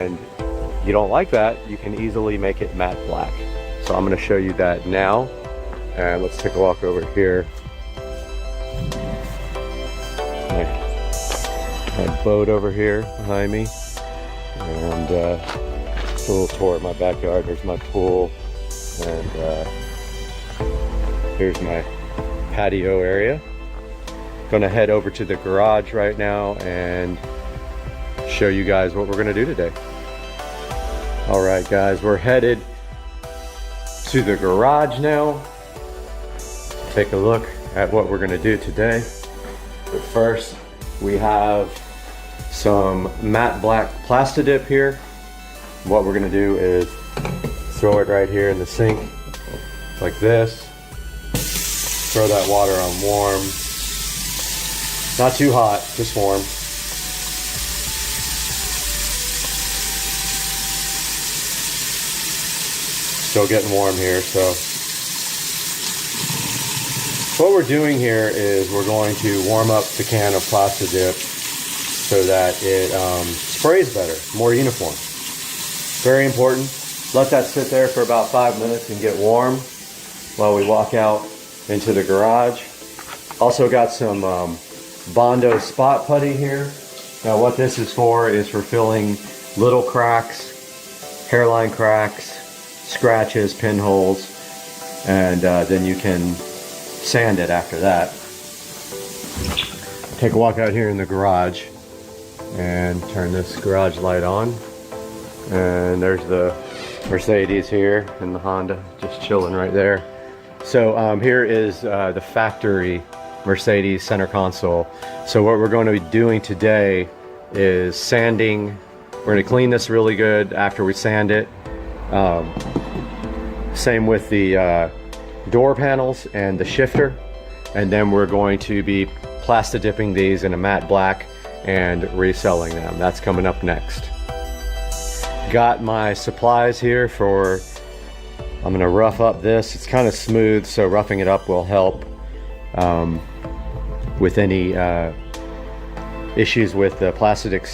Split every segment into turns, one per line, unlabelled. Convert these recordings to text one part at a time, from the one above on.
and you don't like that, you can easily make it matte black. So I'm going to show you that now, and let's take a walk over here. My boat over here behind me, and just a little tour of my backyard. There's my pool, and here's my patio area. Gonna head over to the garage right now and show you guys what we're gonna do today. All right, guys, we're headed to the garage now. Take a look at what we're gonna do today. But first, we have some matte black Plastidip here. What we're gonna do is throw it right here in the sink like this. Throw that water on warm. Not too hot, just warm. Still getting warm here, so. What we're doing here is we're going to warm up the can of Plastidip so that it sprays better, more uniform. Very important. Let that sit there for about 5 minutes and get warm while we walk out into the garage. Also got some Bondo spot putty here. Now what this is for filling little cracks, hairline cracks, scratches, pinholes, and then you can sand it after that. Take a walk out here in the garage and turn this garage light on. And there's the Mercedes here and the Honda just chilling right there. So here is the factory Mercedes center console. So what we're going to be doing today is sanding. We're going to clean this really good after we sand it. Same with the door panels and the shifter, and then we're going to be Plastidipping these in a matte black and reselling them. That's coming up next. Got my supplies here for, I'm gonna rough up this. It's kind of smooth, so roughing it up will help with any issues with the Plastidip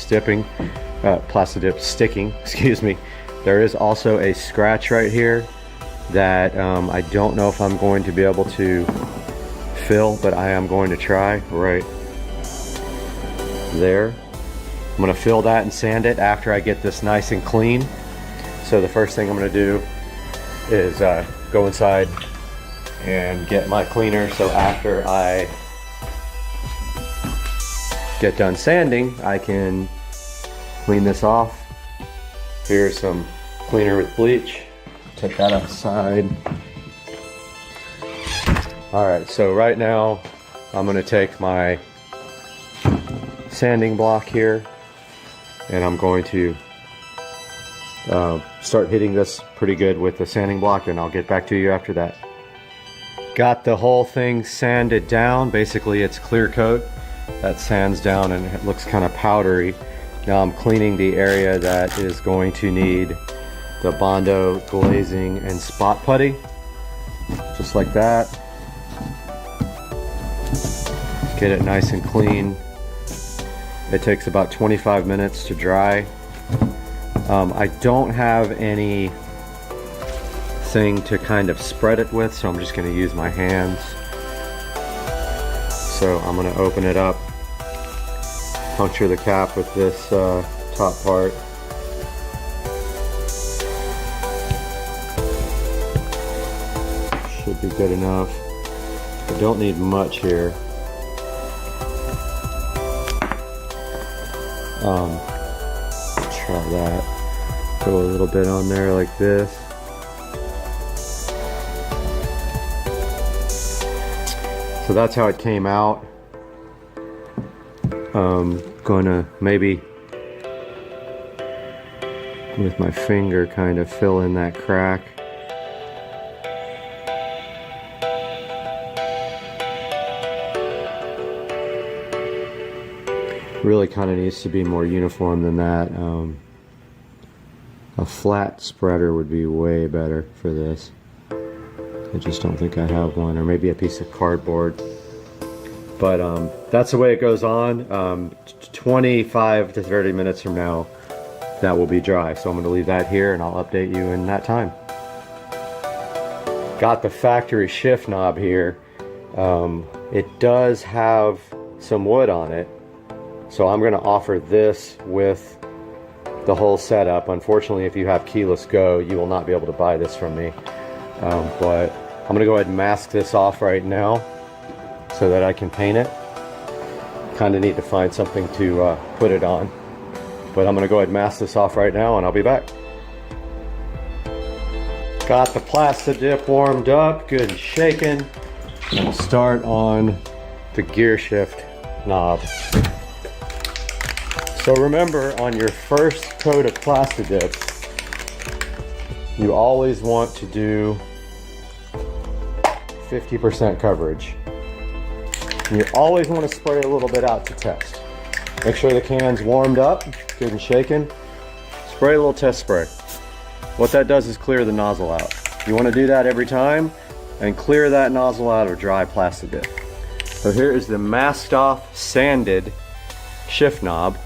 sticking, excuse me. There is also a scratch right here that I don't know if I'm going to be able to fill, but I am going to try right there. I'm going to fill that and sand it after I get this nice and clean. So the first thing I'm going to do is go inside and get my cleaner, so after I get done sanding I can clean this off. Here's some cleaner with bleach. Take that outside. Alright, so right now I'm going to take my sanding block here and I'm going to start hitting this pretty good with the sanding block, and I'll get back to you after that. Got the whole thing sanded down. Basically it's clear coat that sands down and it looks kind of powdery. Now I'm cleaning the area that is going to need the Bondo glazing and spot putty, just like that. Get it nice and clean. It takes about 25 minutes to dry. I don't have any thing to kind of spread it with, so I'm just going to use my hands. So I'm going to open it up, puncture the cap with this top part. Should be good enough. I don't need much here. Try that. Go a little bit on there like this. So that's how it came out. Gonna maybe with my finger kind of fill in that crack. Really kind of needs to be more uniform than that. A flat spreader would be way better for this. I just don't think I have one, or maybe a piece of cardboard. But that's the way it goes on. 25 to 30 minutes from now, that will be dry. So I'm going to leave that here and I'll update you in that time. Got the factory shift knob here. It does have some wood on it, so I'm going to offer this with the whole setup. Unfortunately, if you have keyless go, you will not be able to buy this from me. But I'm going to go ahead and mask this off right now so that I can paint it. Kind of need to find something to put it on. But I'm going to go ahead and mask this off right now and I'll be back. Got the plastic dip warmed up, good and shaken. We'll start on the gear shift knob. So remember, on your first coat of plastic dip, you always want to do 50% coverage. And you always want to spray a little bit out to test. Make sure the can's warmed up, good and shaken. Spray a little test spray. What that does is clear the nozzle out. You want to do that every time and clear that nozzle out of dry plastic dip. So here is the masked off, sanded shift knob.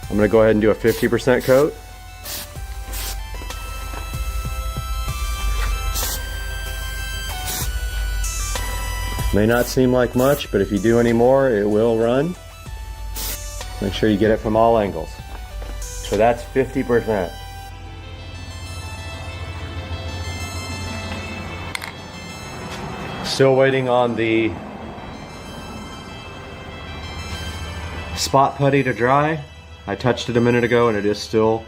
I'm going to go ahead and do a 50% coat. May not seem like much, but if you do any more, it will run. Make sure you get it from all angles. So that's 50%. Still waiting on the spot putty to dry. I touched it a minute ago and it is still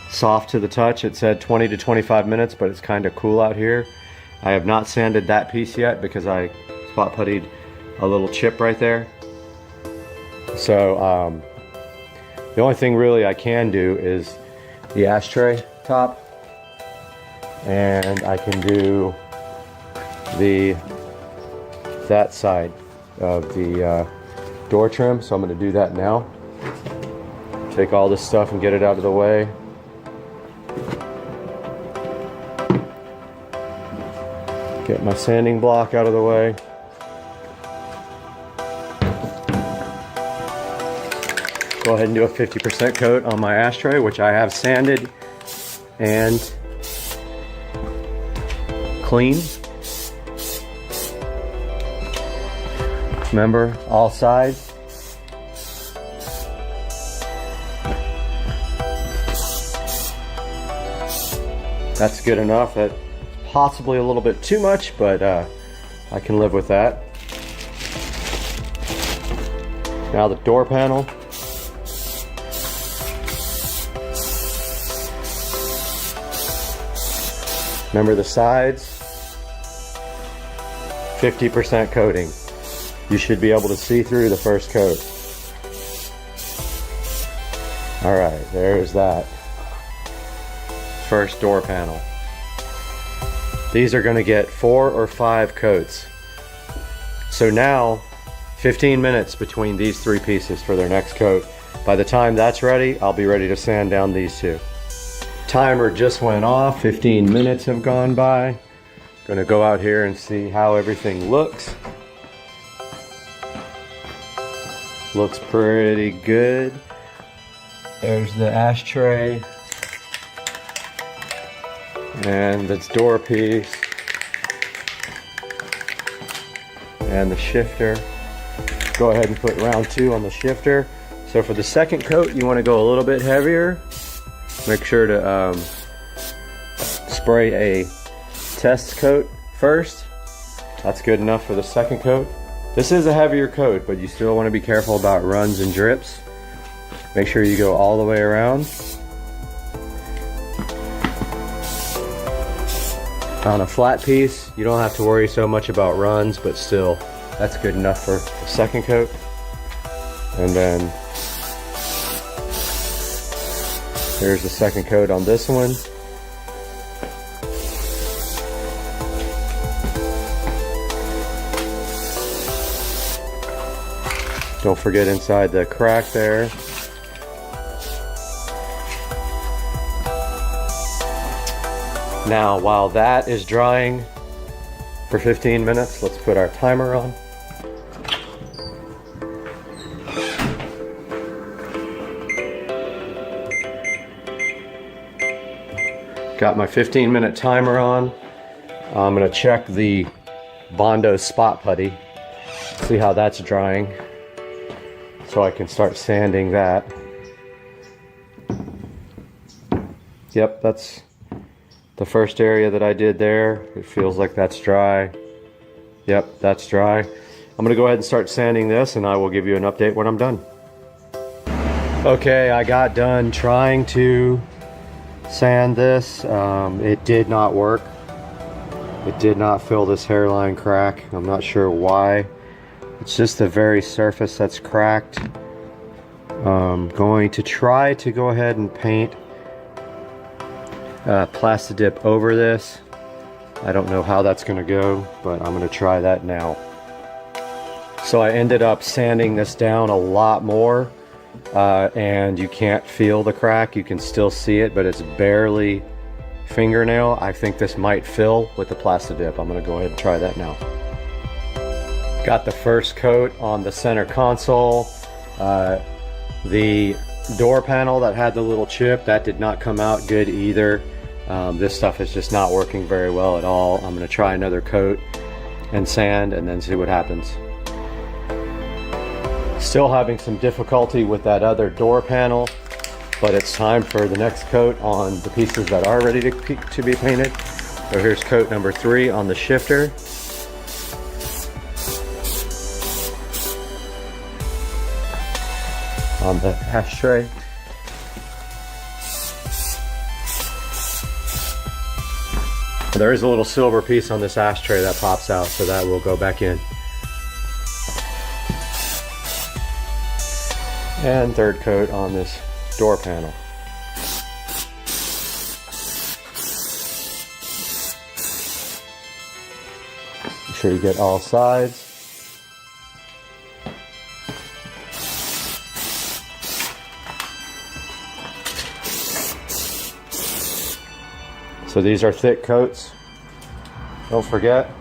soft to the touch. It said 20 to 25 minutes, but it's kind of cool out here. I have not sanded that piece yet because I spot puttied a little chip right there. So the only thing really I can do is the ashtray top, and I can do that side of the door trim. So I'm going to do that now. Take all this stuff and get it out of the way. Get my sanding block out of the way. Go ahead and do a 50% coat on my ashtray, which I have sanded and clean. Remember, all sides. That's good enough. That's possibly a little bit too much, but I can live with that. Now the door panel. Remember the sides, 50% coating. You should be able to see through the first coat. All right, there's that first door panel. These are going to get 4 or 5 coats. So now 15 minutes between these 3 pieces for their next coat. By the time that's ready, I'll be ready to sand down these 2. Timer just went off, 15 minutes have gone by. Gonna go out here and see how everything looks. Looks pretty good. There's the ashtray. And this door piece. And the shifter. Go ahead and put round 2 on the shifter. So for the second coat, you want to go a little bit heavier. Make sure to spray a test coat first. That's good enough for the second coat. This is a heavier coat, but you still want to be careful about runs and drips. Make sure you go all the way around. On a flat piece, you don't have to worry so much about runs, but still, that's good enough for the second coat. And then here's the second coat on this one. Don't forget inside the crack there. Now, while that is drying for 15 minutes, let's put our timer on. Got my 15-minute timer on. I'm gonna check the Bondo spot putty, see how that's drying, so I can start sanding that. Yep, that's the first area that I did there. It feels like that's dry. Yep, that's dry. I'm gonna go ahead and start sanding this, and I will give you an update when I'm done. Okay, I got done trying to sand this. It did not work. It did not fill this hairline crack. I'm not sure why. It's just the very surface that's cracked. Going to try to go ahead and paint Plastidip over this. I don't know how that's gonna go, but I'm gonna try that now. So I ended up sanding this down a lot more, and you can't feel the crack. You can still see it, but it's barely fingernail. I think this might fill with the Plastidip. I'm gonna go ahead and try that now. Got the first coat on the center console. The door panel that had the little chip, that did not come out good either. This stuff is just not working very well at all. I'm gonna try another coat and sand and then see what happens. Still having some difficulty with that other door panel, but it's time for the next coat on the pieces that are ready to be painted. So here's coat number 3 on the shifter. On the ashtray. There is a little silver piece on this ashtray that pops out, so that will go back in. And third coat on this door panel. Make sure you get all sides. So these are thick coats, don't forget.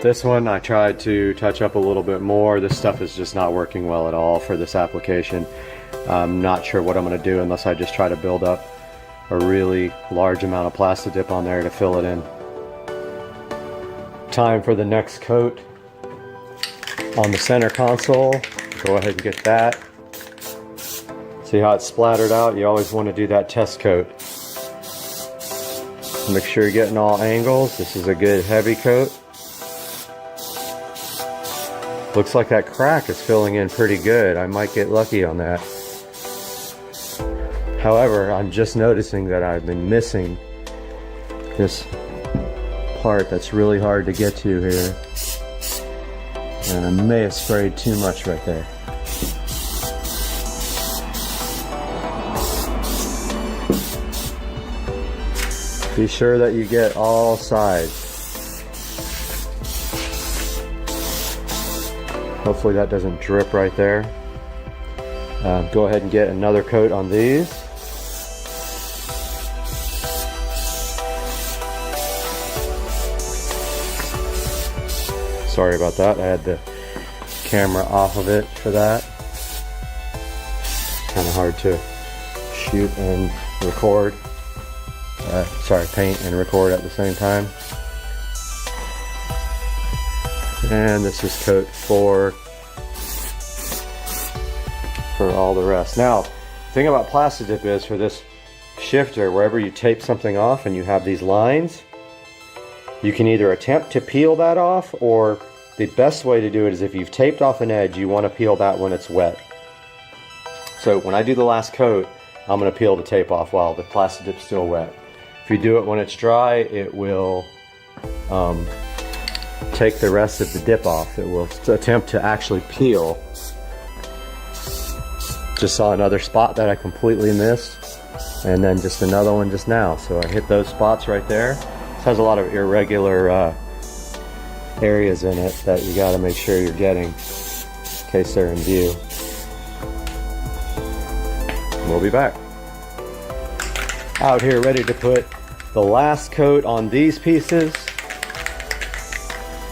This one I tried to touch up a little bit more. This stuff is just not working well at all for this application. I'm not sure what I'm gonna do unless I just try to build up a really large amount of Plastidip on there to fill it in. Time for the next coat on the center console. Go ahead and get that. See how it's splattered out? You always want to do that test coat. Make sure you're getting all angles. This is a good heavy coat. Looks like that crack is filling in pretty good. I might get lucky on that. However, I'm just noticing that I've been missing this part that's really hard to get to here. And I may have sprayed too much right there. Be sure that you get all sides. Hopefully that doesn't drip right there. Go ahead and get another coat on these. Sorry about that. I had the camera off of it for that. Kind of hard to shoot and record. Paint and record at the same time. And this is coat 4 for all the rest. Now, the thing about Plastidip is for this shifter, wherever you tape something off and you have these lines, you can either attempt to peel that off, or the best way to do it is if you've taped off an edge, you want to peel that when it's wet. So when I do the last coat, I'm going to peel the tape off while the Plastidip's still wet. If you do it when it's dry, it will take the rest of the dip off. It will attempt to actually peel. Just saw another spot that I completely missed, and then just another one just now. So I hit those spots right there. This has a lot of irregular areas in it that you got to make sure you're getting in case they're in view. We'll be back. Out here ready to put the last coat on these pieces.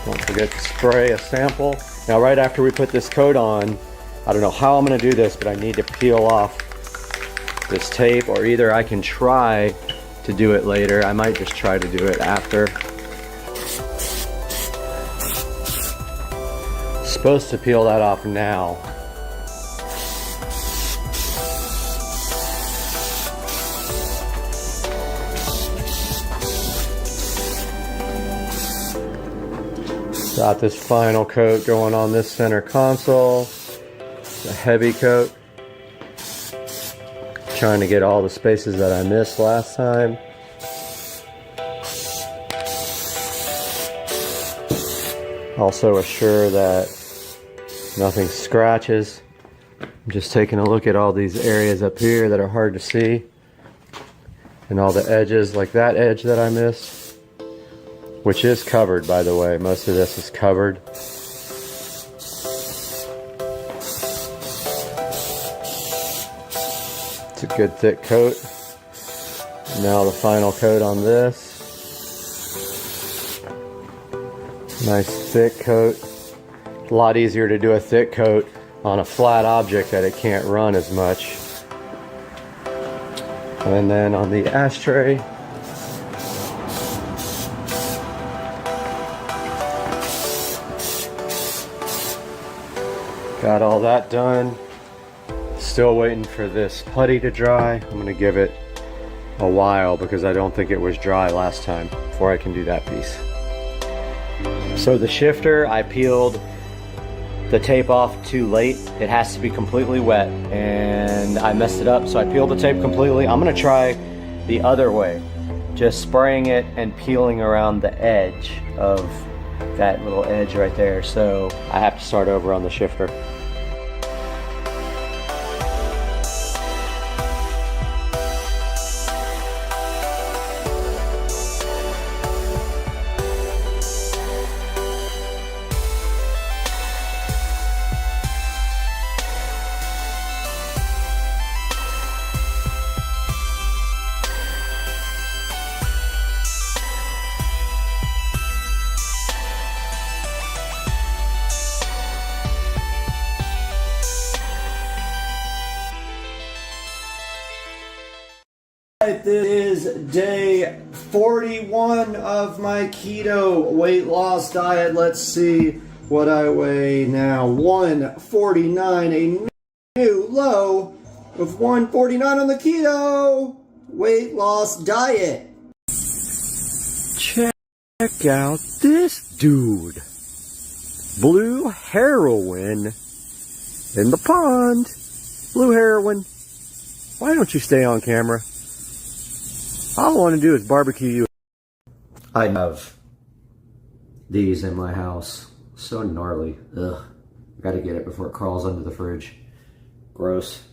Don't forget to spray a sample. Now right after we put this coat on, I don't know how I'm going to do this, but I need to peel off this tape, or either I can try to do it later. I might just try to do it after. Supposed to peel that off now. Got this final coat going on this center console. It's a heavy coat. Trying to get all the spaces that I missed last time. Also assure that nothing scratches. I'm just taking a look at all these areas up here that are hard to see. And all the edges, like that edge that I missed. Which is covered, by the way. Most of this is covered. It's a good thick coat. Now the final coat on this. Nice thick coat. A lot easier to do a thick coat on a flat object that it can't run as much. And then on the ashtray, got all that done. Still waiting for this putty to dry. I'm going to give it a while because I don't think it was dry last time before I can do that piece. So the shifter, I peeled the tape off too late. It has to be completely wet and I messed it up, so I peeled the tape completely. I'm going to try the other way, just spraying it and peeling around the edge of that little edge right there. So I have to start over on the shifter. This is day 41 of my keto weight loss diet. Let's see what I weigh now. 149, a new low of 149 on the keto weight loss diet. Check out this dude. Blue heroin in the pond. Blue heroin. Why don't you stay on camera? All I want to do is barbecue you. I have these in my house. So gnarly. Ugh. Gotta get it before it crawls under the fridge. Gross.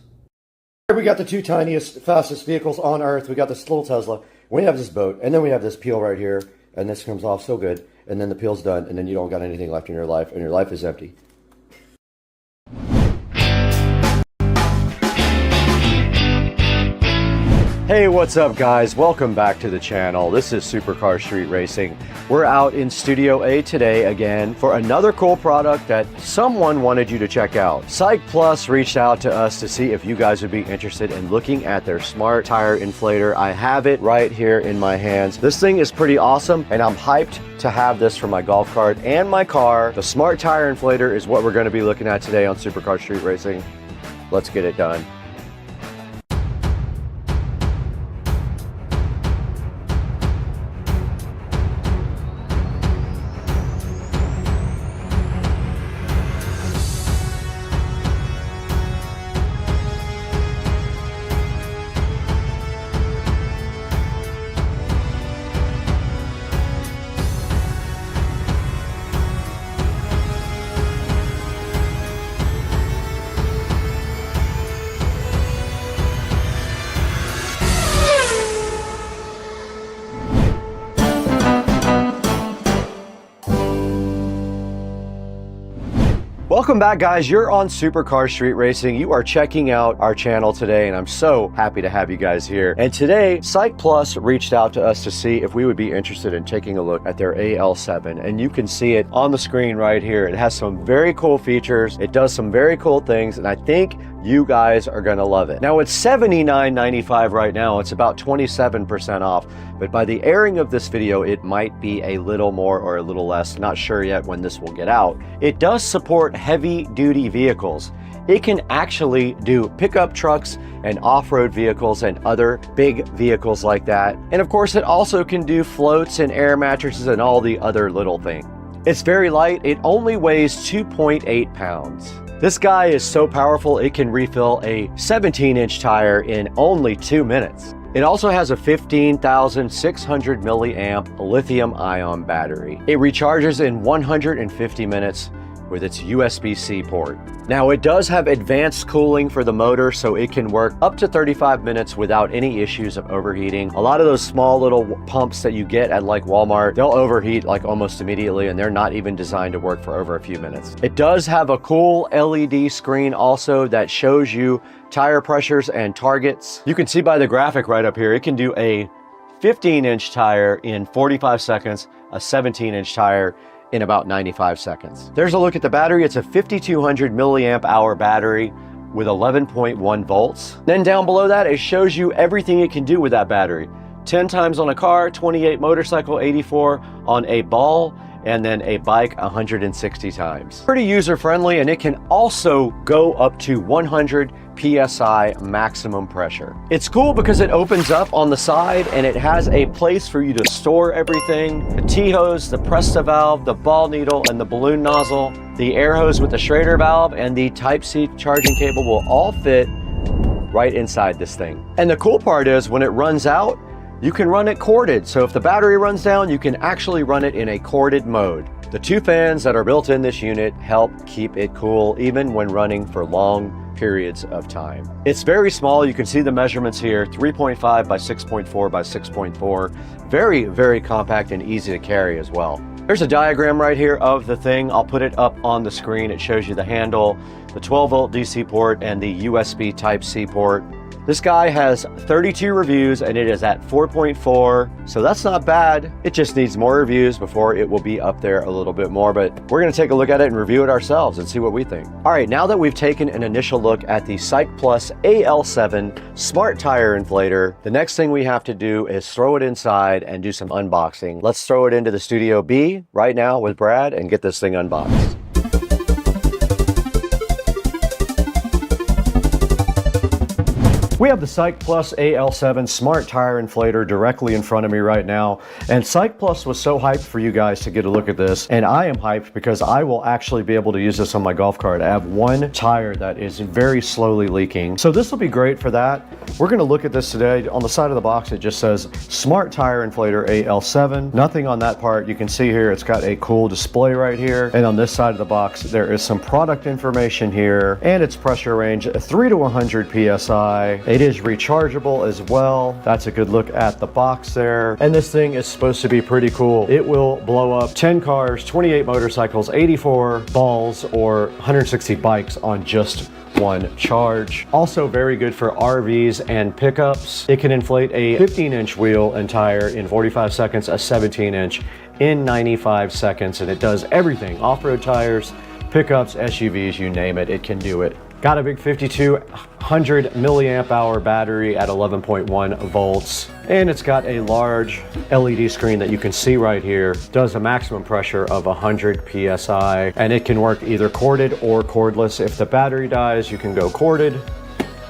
We got the two tiniest, fastest vehicles on Earth. We got this little Tesla. We have this boat. And then we have this peel right here. And this comes off so good. And then the peel's done. And then you don't got anything left in your life. And your life is empty. Hey, what's up guys? Welcome back to the channel. This is Supercar Street Racing. We're out in Studio A today again for another cool product that someone wanted you to check out. Psych Plus reached out to us to see if you guys would be interested in looking at their smart tire inflator. I have it right here in my hands. This thing is pretty awesome and I'm hyped to have this for my golf cart and my car. The smart tire inflator is what we're going to be looking at today on Supercar Street Racing. Let's get it done. Welcome back guys, you're on Supercar Street Racing. You are checking out our channel today and I'm so happy to have you guys here. And today, Psych Plus reached out to us to see if we would be interested in taking a look at their AL7. And you can see it on the screen right here. It has some very cool features. It does some very cool things and I think You guys are gonna love it. Now it's $79.95 right now. It's about 27% off, but by the airing of this video, it might be a little more or a little less. Not sure yet when this will get out. It does support heavy duty vehicles. It can actually do pickup trucks and off-road vehicles and other big vehicles like that. And of course, it also can do floats and air mattresses and all the other little things. It's very light. It only weighs 2.8 pounds. This guy is so powerful, it can refill a 17-inch tire in only 2 minutes. It also has a 15,600 milliamp lithium-ion battery. It recharges in 150 minutes with its USB-C port. Now it does have advanced cooling for the motor, so it can work up to 35 minutes without any issues of overheating. A lot of those small little pumps that you get at like Walmart, they'll overheat like almost immediately, and they're not even designed to work for over a few minutes. It does have a cool LED screen also that shows you tire pressures and targets. You can see by the graphic right up here, it can do a 15-inch tire in 45 seconds, a 17-inch tire in about 95 seconds. There's a look at the battery. It's a 5,200 milliamp hour battery with 11.1 volts. Then down below that, it shows you everything it can do with that battery. 10 times on a car, 28 motorcycle, 84 on a ball, and then a bike 160 times. Pretty user-friendly, and it can also go up to 100 PSI maximum pressure. It's cool because it opens up on the side and it has a place for you to store everything. The T-hose, the Presta valve, the ball needle, and the balloon nozzle, the air hose with the Schrader valve, and the Type-C charging cable will all fit right inside this thing. And the cool part is when it runs out, you can run it corded. So if the battery runs down, you can actually run it in a corded mode. The 2 fans that are built in this unit help keep it cool even when running for long periods of time. It's very small. You can see the measurements here, 3.5 by 6.4 by 6.4. Very, very compact and easy to carry as well. There's a diagram right here of the thing. I'll put it up on the screen. It shows you the handle, the 12-volt DC port, and the USB Type-C port. This guy has 32 reviews and it is at 4.4, so that's not bad. It just needs more reviews before it will be up there a little bit more, but we're gonna take a look at it and review it ourselves and see what we think. All right, now that we've taken an initial look at the SykePlus AL7 Smart Tire Inflator, the next thing we have to do is throw it inside and do some unboxing. Let's throw it into the Studio B right now with Brad and get this thing unboxed. We have the SykePlus AL7 Smart Tire Inflator directly in front of me right now, and SykePlus was so hyped for you guys to get a look at this, and I am hyped because I will actually be able to use this on my golf cart. I have one tire that is very slowly leaking, so this will be great for that. We're going to look at this today. On the side of the box it just says Smart Tire Inflator AL7. Nothing on that part. You can see here it's got a cool display right here, and on this side of the box there is some product information here and its pressure range, 3 to 100 PSI. It is rechargeable as well. That's a good look at the box there. And this thing is supposed to be pretty cool. It will blow up 10 cars, 28 motorcycles, 84 balls, or 160 bikes on just one charge. Also very good for RVs and pickups. It can inflate a 15-inch wheel and tire in 45 seconds, a 17-inch in 95 seconds, and it does everything. Off-road tires, pickups, SUVs, you name it, it can do it. Got a big 5,200 milliamp hour battery at 11.1 volts. And it's got a large LED screen that you can see right here. Does a maximum pressure of 100 PSI. And it can work either corded or cordless. If the battery dies, you can go corded,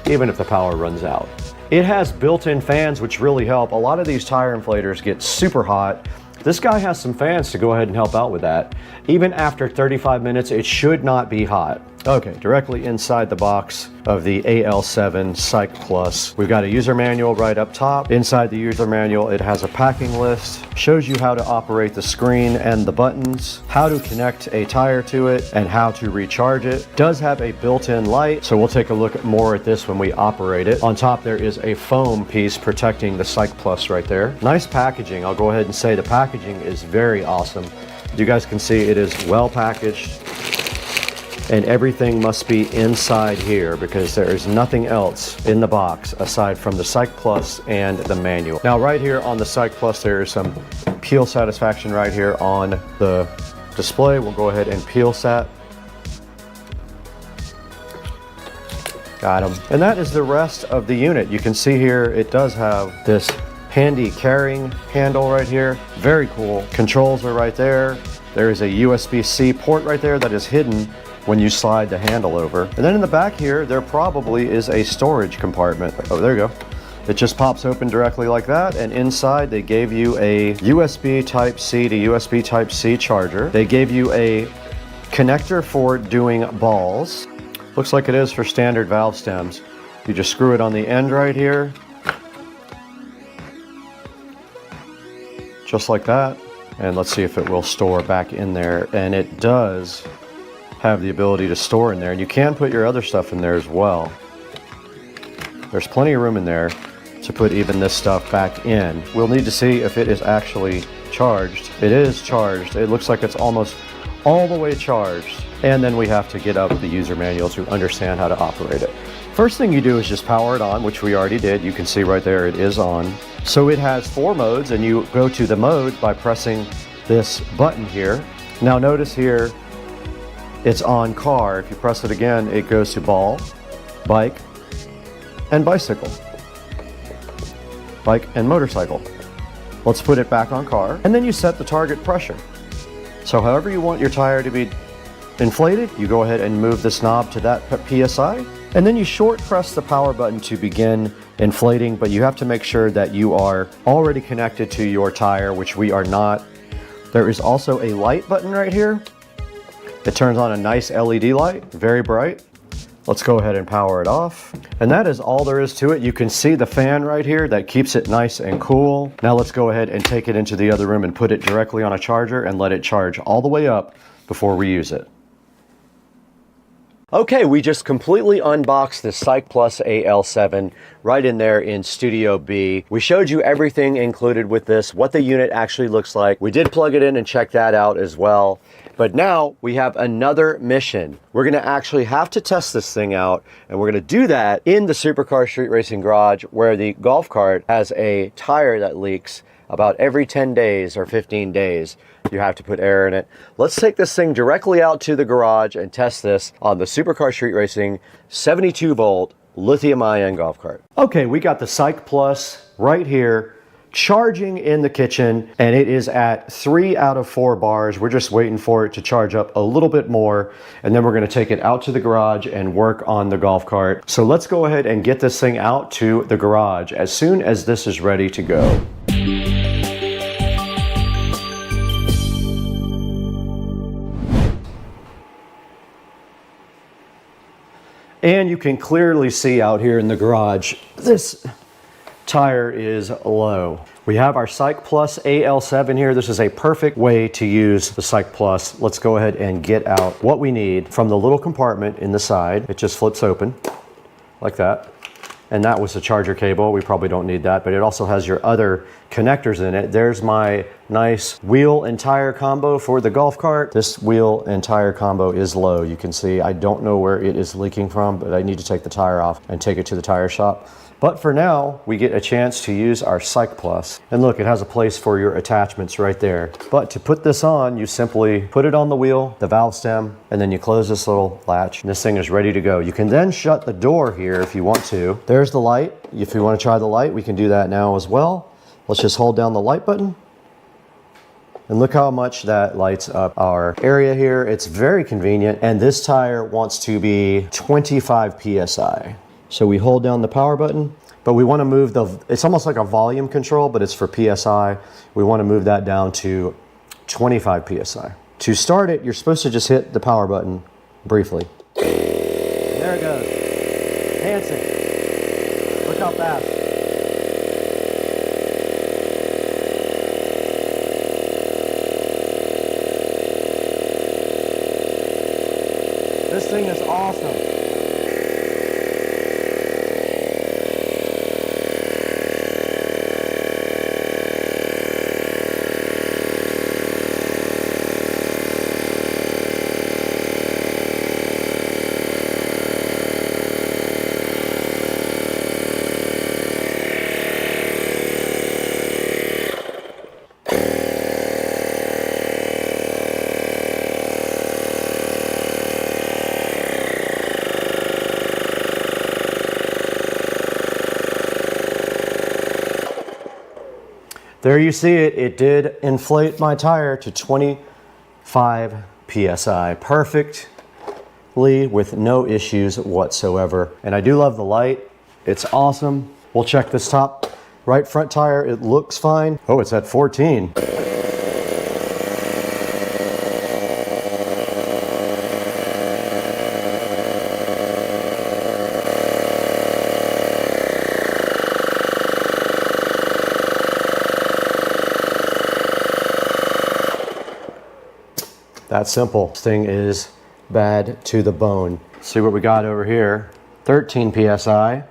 even if the power runs out. It has built-in fans, which really help. A lot of these tire inflators get super hot. This guy has some fans to go ahead and help out with that. Even after 35 minutes, it should not be hot. Okay, directly inside the box of the AL7 SykePlus, we've got a user manual right up top. Inside the user manual, it has a packing list, shows you how to operate the screen and the buttons, how to connect a tire to it, and how to recharge it. It does have a built-in light, so we'll take a look more at this when we operate it. On top, there is a foam piece protecting the SykePlus right there. Nice packaging. I'll go ahead and say the packaging is very awesome. You guys can see it is well packaged. And everything must be inside here because there is nothing else in the box aside from the SykePlus and the manual. Now right here on the SykePlus, there is some peel satisfaction right here on the display. We'll go ahead and peel sat. Got them. And that is the rest of the unit. You can see here it does have this handy carrying handle right here. Very cool. Controls are right there. There is a USB-C port right there that is hidden when you slide the handle over. And then in the back here, there probably is a storage compartment. Oh, there you go. It just pops open directly like that, and inside they gave you a USB Type-C to USB Type-C charger. They gave you a connector for doing balls. Looks like it is for standard valve stems. You just screw it on the end right here. Just like that. And let's see if it will store back in there. And it does have the ability to store in there. And you can put your other stuff in there as well. There's plenty of room in there to put even this stuff back in. We'll need to see if it is actually charged. It is charged. It looks like it's almost all the way charged. And then we have to get up the user manual to understand how to operate it. First thing you do is just power it on, which we already did. You can see right there it is on. So it has 4 modes, and you go to the mode by pressing this button here. Now notice here it's on car. If you press it again, it goes to ball, bike, and bicycle. Bike and motorcycle. Let's put it back on car, and then you set the target pressure. So however you want your tire to be inflated, you go ahead and move this knob to that PSI, and then you short press the power button to begin inflating, but you have to make sure that you are already connected to your tire, which we are not. There is also a light button right here. It turns on a nice LED light, very bright. Let's go ahead and power it off. And that is all there is to it. You can see the fan right here that keeps it nice and cool. Now let's go ahead and take it into the other room and put it directly on a charger and let it charge all the way up before we use it. Okay, we just completely unboxed the Cyc Plus AL7 right in there in Studio B. We showed you everything included with this, what the unit actually looks like. We did plug it in and check that out as well. But now we have another mission. We're gonna actually have to test this thing out, and we're gonna do that in the Supercar Street Racing Garage, where the golf cart has a tire that leaks about every 10 days or 15 days. You have to put air in it. Let's take this thing directly out to the garage and test this on the Supercar Street Racing 72 volt lithium-ion golf cart. Okay, we got the Cyc Plus right here, charging in the kitchen, and it is at 3 out of 4 bars. We're just waiting for it to charge up a little bit more, and then we're gonna take it out to the garage and work on the golf cart. So let's go ahead and get this thing out to the garage as soon as this is ready to go. And you can clearly see out here in the garage, this tire is low. We have our Cyc Plus AL7 here. This is a perfect way to use the Cyc Plus. Let's go ahead and get out what we need from the little compartment in the side. It just flips open like that. And that was the charger cable. We probably don't need that, but it also has your other connectors in it. There's my nice wheel and tire combo for the golf cart. This wheel and tire combo is low. You can see I don't know where it is leaking from, but I need to take the tire off and take it to the tire shop. But for now, we get a chance to use our Cyc Plus. And look, it has a place for your attachments right there. But to put this on, you simply put it on the wheel, the valve stem, and then you close this little latch. And this thing is ready to go. You can then shut the door here if you want to. There's the light. If you want to try the light, we can do that now as well. Let's just hold down the light button. And look how much that lights up our area here. It's very convenient. And this tire wants to be 25 PSI. So we hold down the power button, but we want to move it's almost like a volume control, but it's for PSI. We want to move that down to 25 PSI. To start it, you're supposed to just hit the power button briefly. There it goes. Dancing. Look how fast. This thing is awesome. There you see it. It did inflate my tire to 25 PSI. Perfectly with no issues whatsoever. And I do love the light. It's awesome. We'll check this top right front tire. It looks fine. Oh, it's at 14. That simple. This thing is bad to the bone. See what we got over here. 13 PSI.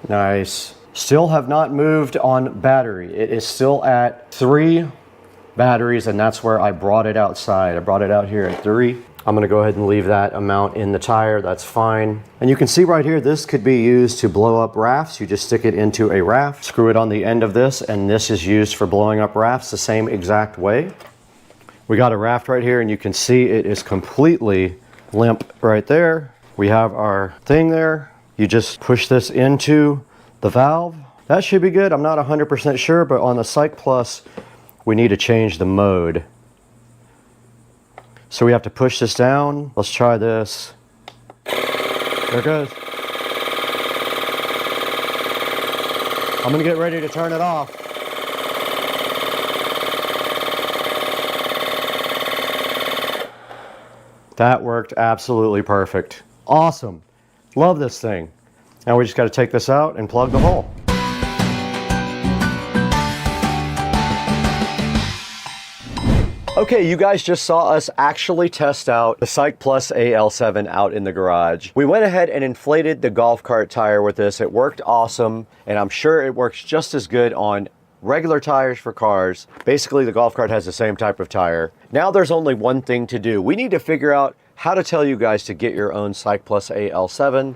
Nice. Still have not moved on battery. It is still at 3 batteries, and that's where I brought it outside. I brought it out here at 3. I'm gonna go ahead and leave that amount in the tire, that's fine. And you can see right here, this could be used to blow up rafts. You just stick it into a raft, screw it on the end of this, and this is used for blowing up rafts the same exact way. We got a raft right here, and you can see it is completely limp right there. We have our thing there. You just push this into the valve. That should be good. I'm not 100% sure, but on the Psych Plus, we need to change the mode. So we have to push this down. Let's try this. There it goes. I'm gonna get ready to turn it off. That worked absolutely perfect. Awesome. Love this thing. Now we just gotta take this out and plug the hole. Okay, you guys just saw us actually test out the Psych Plus AL7 out in the garage. We went ahead and inflated the golf cart tire with this. It worked awesome, and I'm sure it works just as good on regular tires for cars. Basically, the golf cart has the same type of tire. Now there's only one thing to do. We need to figure out how to tell you guys to get your own Psych Plus AL7.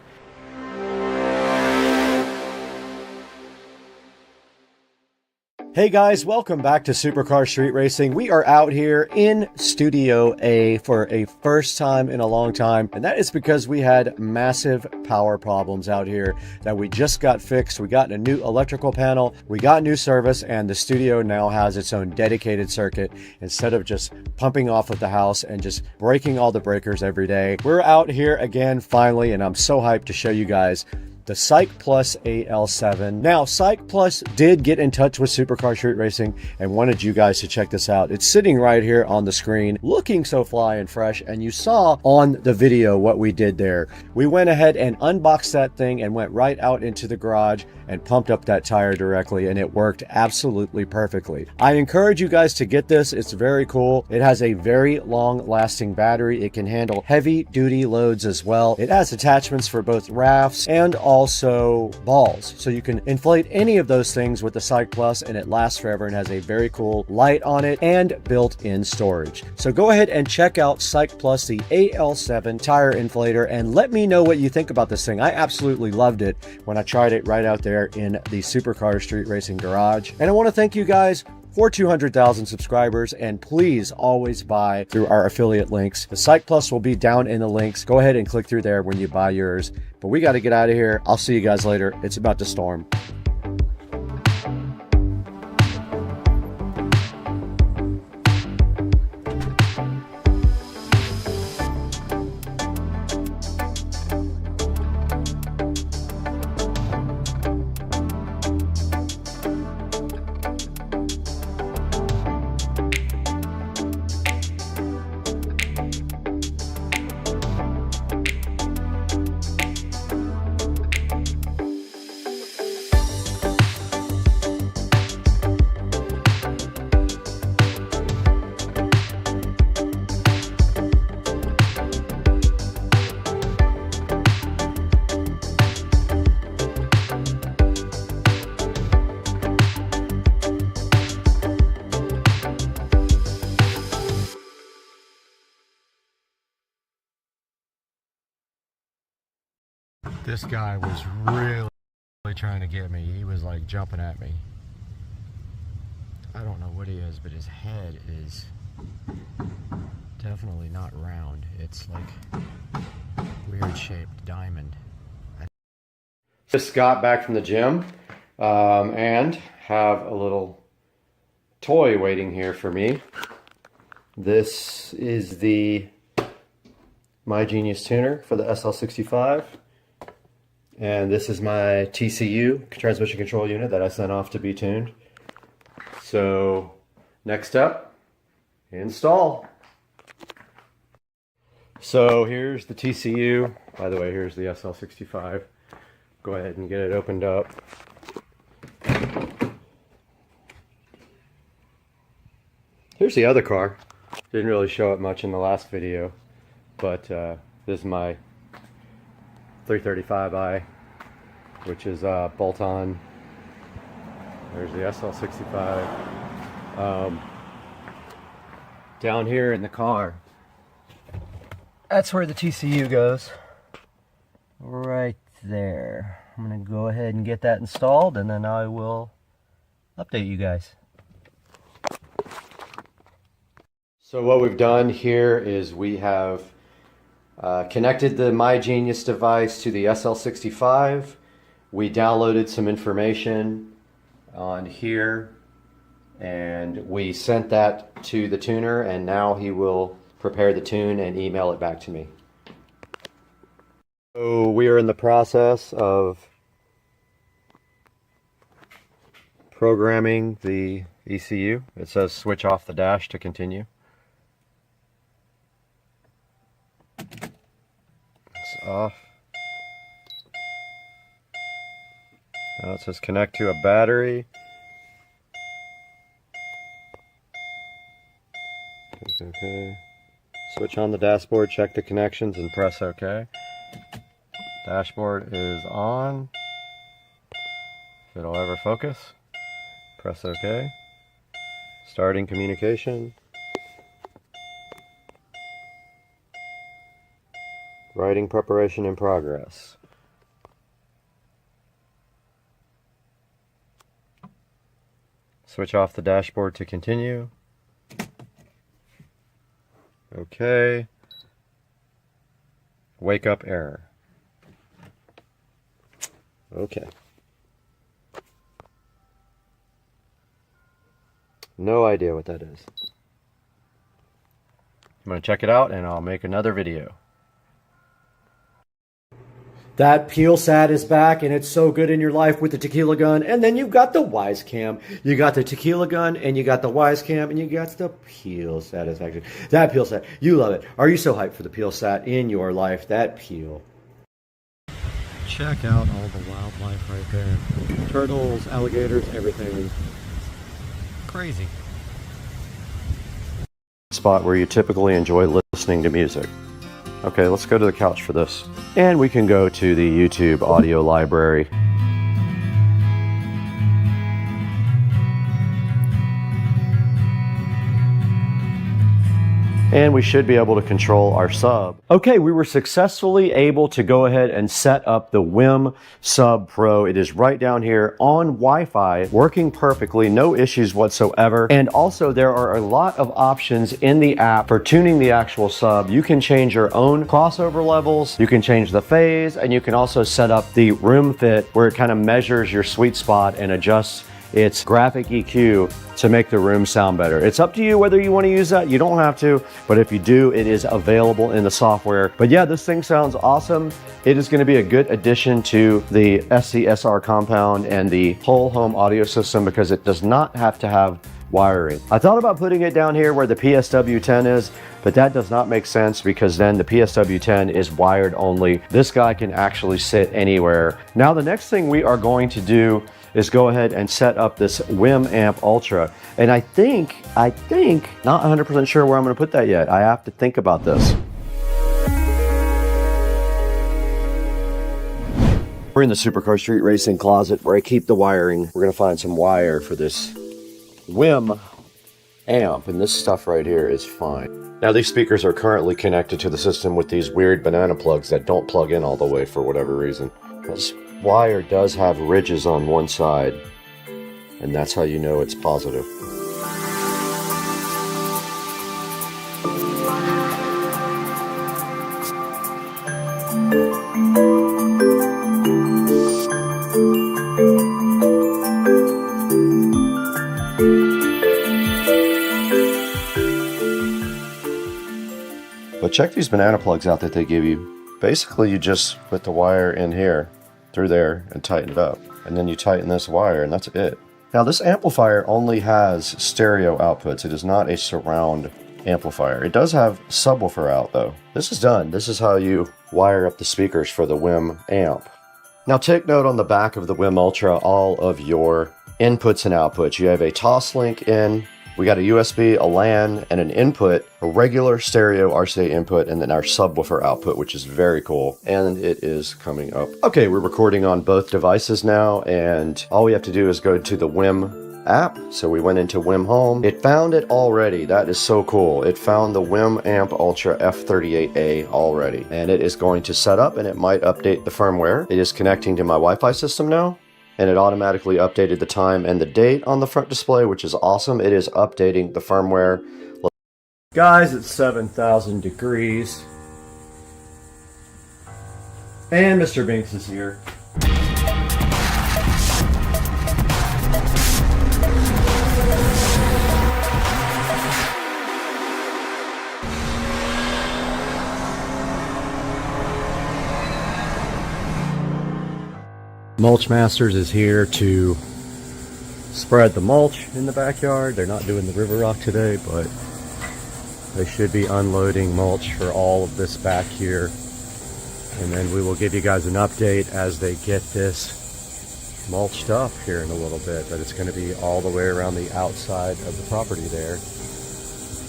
Hey guys, welcome back to Supercar Street Racing. We are out here in Studio A for a first time in a long time, and that is because we had massive power problems out here that we just got fixed. We got a new electrical panel, we got new service, and the studio now has its own dedicated circuit instead of just pumping off at the house and just breaking all the breakers every day. We're out here again finally, and I'm so hyped to show you guys the Psych Plus AL7. Now, Psych Plus did get in touch with Supercar Street Racing and wanted you guys to check this out. It's sitting right here on the screen, looking so fly and fresh, and you saw on the video what we did there. We went ahead and unboxed that thing and went right out into the garage and pumped up that tire directly, and it worked absolutely perfectly. I encourage you guys to get this. It's very cool. It has a very long-lasting battery. It can handle heavy-duty loads as well. It has attachments for both rafts and also balls, so you can inflate any of those things with the Psych Plus, and it lasts forever and has a very cool light on it and built-in storage. So go ahead and check out Psych Plus, the AL7 tire inflator, and let me know what you think about this thing. I absolutely loved it when I tried it right out there in the Supercar Street Racing garage. And I want to thank you guys for 200,000 subscribers, and please always buy through our affiliate links. The Psych Plus will be down in the links. Go ahead and click through there when you buy yours. But we got to get out of here. I'll see you guys later. It's about to storm. This guy was really trying to get me. He was like jumping at me. I don't know what he is, but his head is definitely not round. It's like weird shaped diamond. Just got back from the gym and have a little toy waiting here for me. This is the My Genius tuner for the SL65. And this is my TCU, transmission control unit, that I sent off to be tuned. So next up, install. So here's the TCU. By the way, here's the SL65. Go ahead and get it opened up. Here's the other car. Didn't really show it much in the last video, but this is my 335i, which is bolt-on. There's the SL65. Down here in the car, that's where the TCU goes. Right there. I'm going to go ahead and get that installed, and then I will update you guys. So what we've done here is we have connected the My Genius device to the SL65. We downloaded some information on here, and we sent that to the tuner, and now he will prepare the tune and email it back to me. So we are in the process of programming the ECU. It says switch off the dash to continue. It's off. Now it says connect to a battery. Okay. Switch on the dashboard, check the connections, and press OK. Dashboard is on. If it'll ever focus, press OK. Starting communication. Writing preparation in progress. Switch off the dashboard to continue. Okay. Wake up error. Okay. No idea what that is. I'm going to check it out and I'll make another video. That peel sat is back, and it's so good in your life with the tequila gun. And then you've got the wise cam. You got the tequila gun, and you got the wise cam, and you got the peel satisfaction. That peel sat, you love it. Are you so hyped for the peel sat in your life? That peel. Check out all the wildlife right there. Turtles, alligators, everything. Crazy. Spot where you typically enjoy listening to music. Okay, let's go to the couch for this. And we can go to the YouTube audio library. And we should be able to control our sub. Okay, we were successfully able to go ahead and set up the WIM Sub Pro. It is right down here on Wi-Fi, working perfectly, no issues whatsoever. And also there are a lot of options in the app for tuning the actual sub. You can change your own crossover levels, you can change the phase, and you can also set up the room fit where it kind of measures your sweet spot and adjusts its graphic EQ to make the room sound better. It's up to you whether you want to use that. You don't have to, but if you do, it is available in the software. But yeah, this thing sounds awesome. It is going to be a good addition to the SCSR compound and the whole home audio system because it does not have to have wiring. I thought about putting it down here where the PSW10 is, but that does not make sense because then the PSW10 is wired only. This guy can actually sit anywhere. Now the next thing we are going to do is go ahead and set up this WIM Amp Ultra. And I think, not 100% sure where I'm gonna put that yet. I have to think about this. We're in the Supercar Street Racing closet where I keep the wiring. We're gonna find some wire for this WIM amp, and this stuff right here is fine. Now these speakers are currently connected to the system with these weird banana plugs that don't plug in all the way for whatever reason. This wire does have ridges on one side, and that's how you know it's positive.
But check these banana plugs out that they give you. Basically, you just put the wire in here, through there, and tighten it up. And then you tighten this wire, and that's it. Now, this amplifier only has stereo outputs. It is not a surround amplifier. It does have subwoofer out, though. This is done. This is how you wire up the speakers for the WIM amp. Now, take note on the back of the WIM Ultra, all of your inputs and outputs. You have a Toslink in. We got a USB, a LAN, and an input, a regular stereo RCA input, and then our subwoofer output, which is very cool. And it is coming up. Okay, we're recording on both devices now, and all we have to do is go to the WIM app. So we went into WIM Home. It found it already. That is so cool. It found the WIM Amp Ultra F38A already. And it is going to set up, and it might update the firmware. It is connecting to my Wi-Fi system now. And it automatically updated the time and the date on the front display, which is awesome. It is updating the firmware. Guys, it's 7,000 degrees. And Mr. Binks is here. Mulch Masters is here to spread the mulch in the backyard. They're not doing the river rock today, but they should be unloading mulch for all of this back here. And then we will give you guys an update as they get this mulched up here in a little bit. But it's going to be all the way around the outside of the property there.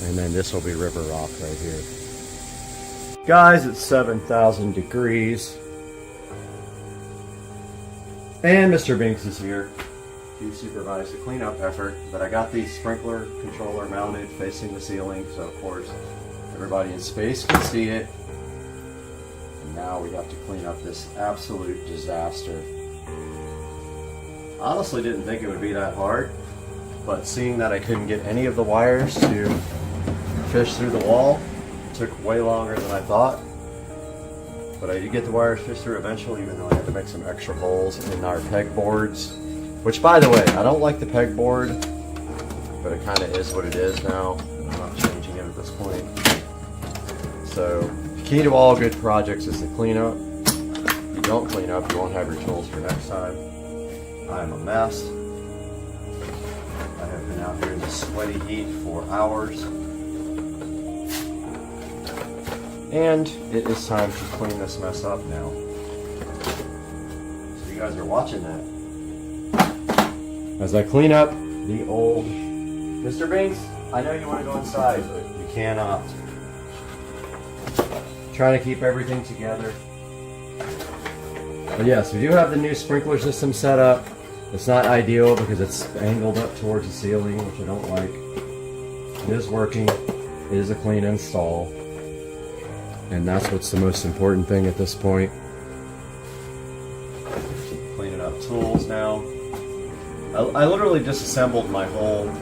And then this will be river rock right here. Guys, it's 7,000 degrees. And Mr. Binks is here to supervise the cleanup effort. But I got the sprinkler controller mounted facing the ceiling, so of course everybody in space can see it. And now we have to clean up this absolute disaster. Honestly, didn't think it would be that hard, but seeing that I couldn't get any of the wires to fish through the wall, it took way longer than I thought. But I did get the wires fished through eventually, even though I had to make some extra holes in our pegboards. Which, by the way, I don't like the pegboard, but it kind of is what it is now. I'm not changing it at this point. So, the key to all good projects is to clean up. If you don't clean up, you won't have your tools for next time. I am a mess. I have been out here in the sweaty heat for hours. And it is time to clean this mess up now. So you guys are watching that. As I clean up the old... Mr. Binks, I know you want to go inside, but you cannot. Trying to keep everything together. But yes, we do have the new sprinkler system set up. It's not ideal because it's angled up towards the ceiling, which I don't like. It is working. It is a clean install. And that's what's the most important thing at this point. Cleaning up tools now. I literally disassembled my whole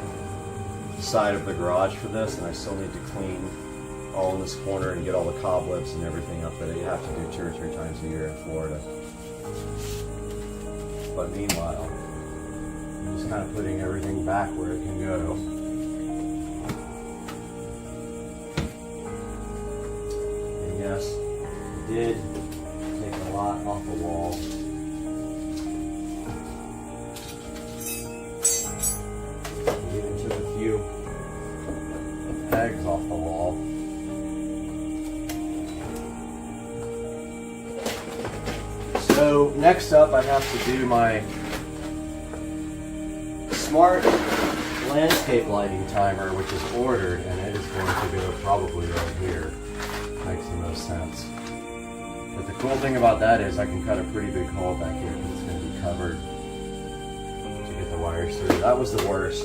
side of the garage for this, and I still need to clean all in this corner and get all the cobwebs and everything up that you have to do 2 or 3 times a year in Florida. But meanwhile, I'm just kind of putting everything back where it can go. Yes, it did take a lot off the wall. It even took a few pegs off the wall. So next up I have to do my smart landscape lighting timer, which is ordered, and it is going to go probably right here. Makes the most sense. But the cool thing about that is I can cut a pretty big hole back here because it's going to be covered to get the wires through. That was the worst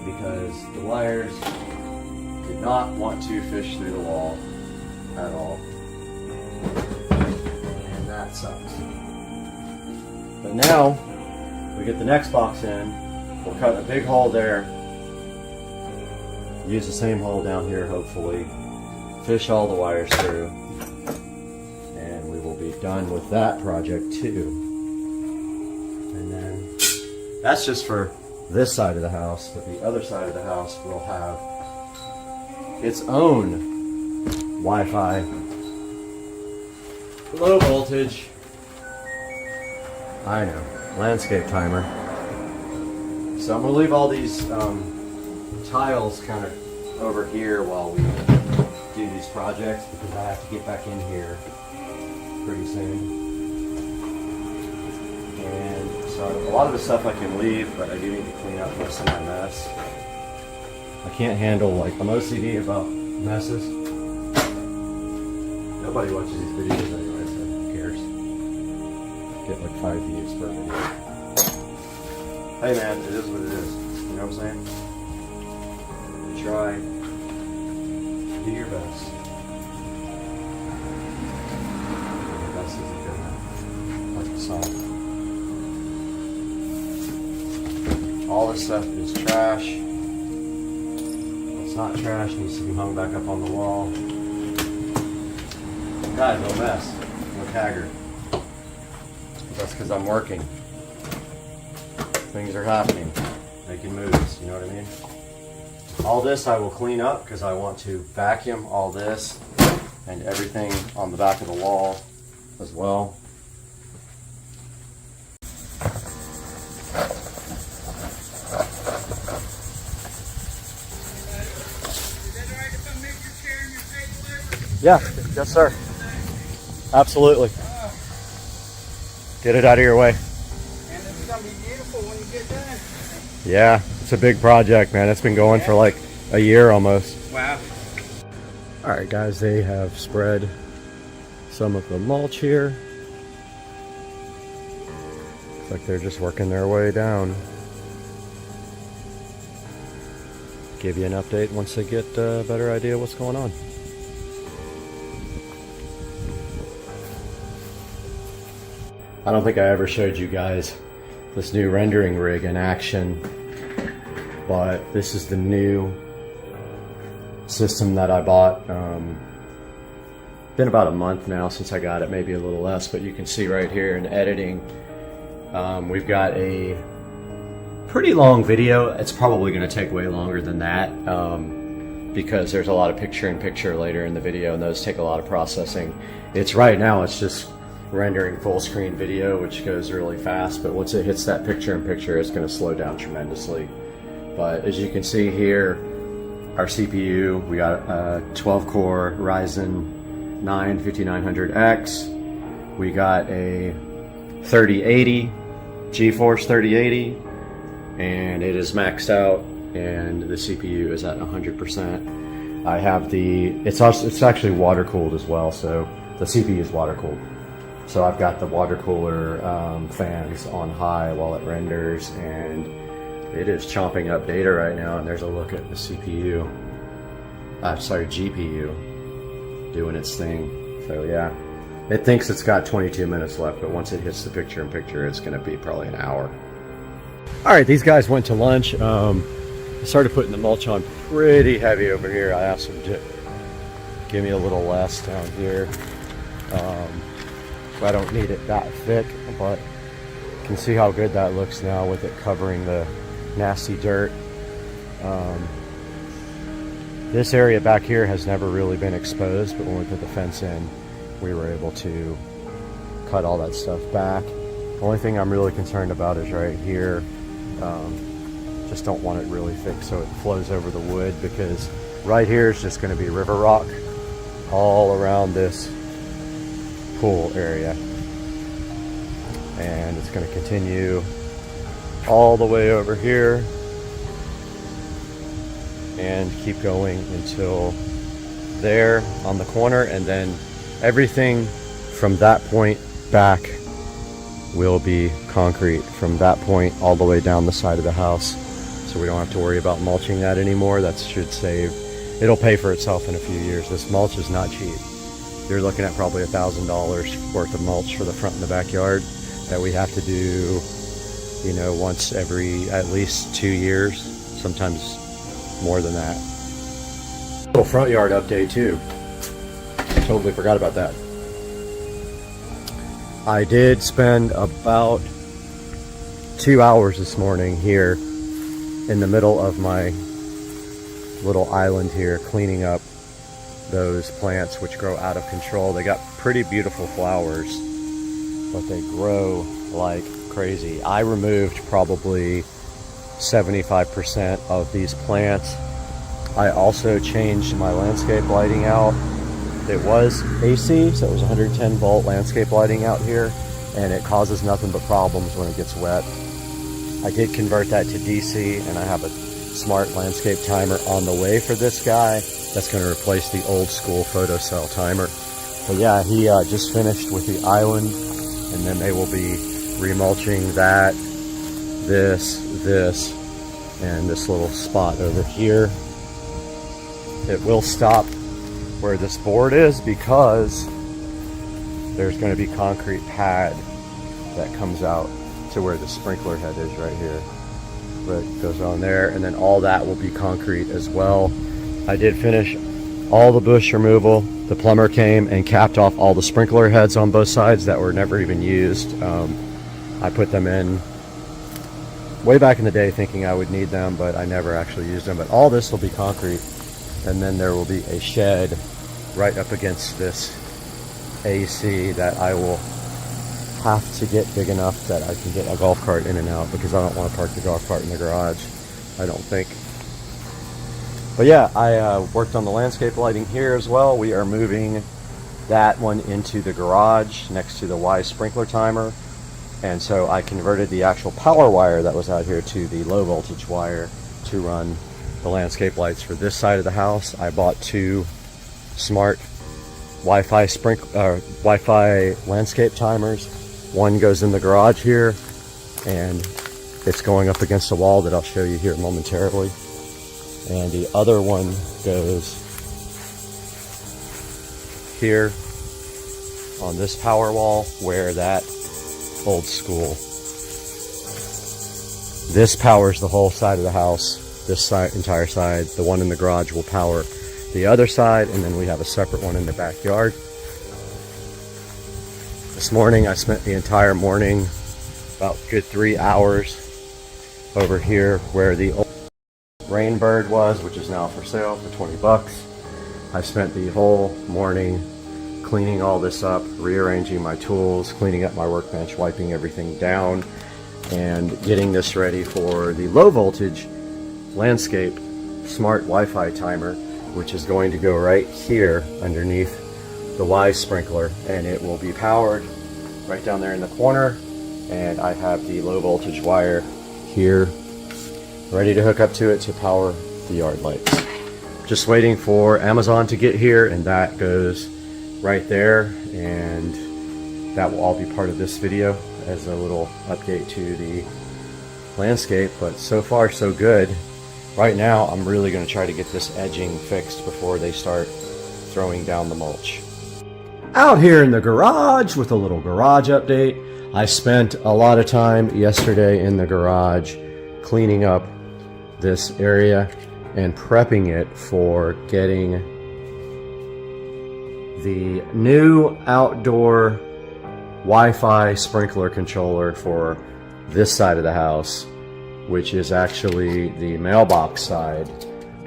because the wires did not want to fish through the wall at all. And that sucks. But now we get the next box in. We'll cut a big hole there. Use the same hole down here, hopefully. Fish all the wires through.
done with that project too. And then that's just for this side of the house, but the other side of the house will have its own Wi-Fi, low voltage, I know, landscape timer. So I'm gonna leave all these tiles kind of over here while we do these projects, because I have to get back in here pretty soon. And so a lot of the stuff I can leave, but I do need to clean up most of my mess. I can't handle, like, I'm OCD about messes. Nobody watches these videos anyway, so who cares? Get like 5 views per video. Hey man, it is what it is. You know what I'm saying? You try. Do your best. Your best isn't good enough. Like the song. All this stuff is trash. It's not trash, needs to be hung back up on the wall. God, no mess. Look haggard. That's because I'm working. Things are happening. Making moves, you know what I mean? All this I will clean up because I want to vacuum all this and everything on the back of the wall as well. Yeah, yes sir. Absolutely. Get it out of your way.
And it's gonna be beautiful when you get done.
Yeah, it's a big project, man. It's been going for like a year almost.
Wow.
All right, guys, they have spread some of the mulch here. Looks like they're just working their way down. Give you an update once they get a better idea what's going on. I don't think I ever showed you guys this new rendering rig in action, but this is the new system that I bought. Been about a month now since I got it, maybe a little less, but you can see right here in editing, we've got a pretty long video. It's probably going to take way longer than that because there's a lot of picture-in-picture later in the video, and those take a lot of processing. It's right now, it's just rendering full screen video, which goes really fast, but once it hits that picture-in-picture, it's going to slow down tremendously. But as you can see here, our CPU, we got a 12-core Ryzen 9 5900X. We got a 3080, GeForce 3080, and it is maxed out, and the CPU is at 100%. I have the, it's actually water cooled as well, so the CPU is water cooled. So I've got the water cooler fans on high while it renders, and it is chomping up data right now. And there's a look at the CPU, GPU, doing its thing. So yeah, it thinks it's got 22 minutes left, but once it hits the picture-in-picture, it's going to be probably an hour. All right, these guys went to lunch. I started putting the mulch on pretty heavy over here. I asked them to give me a little less down here. I don't need it that thick, but you can see how good that looks now with it covering the nasty dirt. This area back here has never really been exposed, but when we put the fence in, we were able to cut all that stuff back. The only thing I'm really concerned about is right here. Just don't want it really thick so it flows over the wood, because right here is just going to be river rock all around this pool area, and it's going to continue all the way over here and keep going until there on the corner, and then everything from that point back will be concrete from that point all the way down the side of the house, so we don't have to worry about mulching that anymore. That should save, it'll pay for itself in a few years. This mulch is not cheap. You're looking at probably $1,000 worth of mulch for the front and the backyard that we have to do, you know, once every at least 2 years, sometimes more than that. Little front yard update too. Totally forgot about that. I did spend about 2 hours this morning here in the middle of my little island here cleaning up those plants which grow out of control. They got pretty beautiful flowers, but they grow like crazy. I removed probably 75% of these plants. I also changed my landscape lighting out. It was AC, so it was 110 volt landscape lighting out here, and it causes nothing but problems when it gets wet. I did convert that to DC, and I have a smart landscape timer on the way for this guy. That's going to replace the old school photocell timer. But yeah, he just finished with the island, and then they will be remulching that, this, and this little spot over here. It will stop where this board is because there's going to be concrete pad that comes out to where the sprinkler head is right here. But it goes on there, and then all that will be concrete as well. I did finish all the bush removal. The plumber came and capped off all the sprinkler heads on both sides that were never even used. I put them in way back in the day thinking I would need them, but I never actually used them. But all this will be concrete, and then there will be a shed right up against this AC that I will have to get big enough that I can get a golf cart in and out, because I don't want to park the golf cart in the garage, I don't think. But yeah, I worked on the landscape lighting here as well. We are moving that one into the garage next to the Y sprinkler timer. And so I converted the actual power wire that was out here to the low voltage wire to run the landscape lights for this side of the house. I bought 2 smart Wi-Fi landscape timers. One goes in the garage here, and it's going up against a wall that I'll show you here momentarily. And the other one goes here on this power wall where that old school. This powers the whole side of the house, this side, entire side. The one in the garage will power the other side, and then we have a separate one in the backyard. This morning I spent the entire morning, about a good 3 hours, over here where the old Rainbird was, which is now for sale for 20 bucks. I spent the whole morning cleaning all this up, rearranging my tools, cleaning up my workbench, wiping everything down, and getting this ready for the low voltage landscape smart Wi-Fi timer, which is going to go right here underneath the Y sprinkler, and it will be powered right down there in the corner. And I have the low voltage wire here ready to hook up to it to power the yard lights. Just waiting for Amazon to get here, and that goes right there, and that will all be part of this video as a little update to the landscape. But so far so good. Right now I'm really going to try to get this edging fixed before they start throwing down the mulch. Out here in the garage with a little garage update. I spent a lot of time yesterday in the garage cleaning up this area and prepping it for getting the new outdoor Wi-Fi sprinkler controller for this side of the house, which is actually the mailbox side.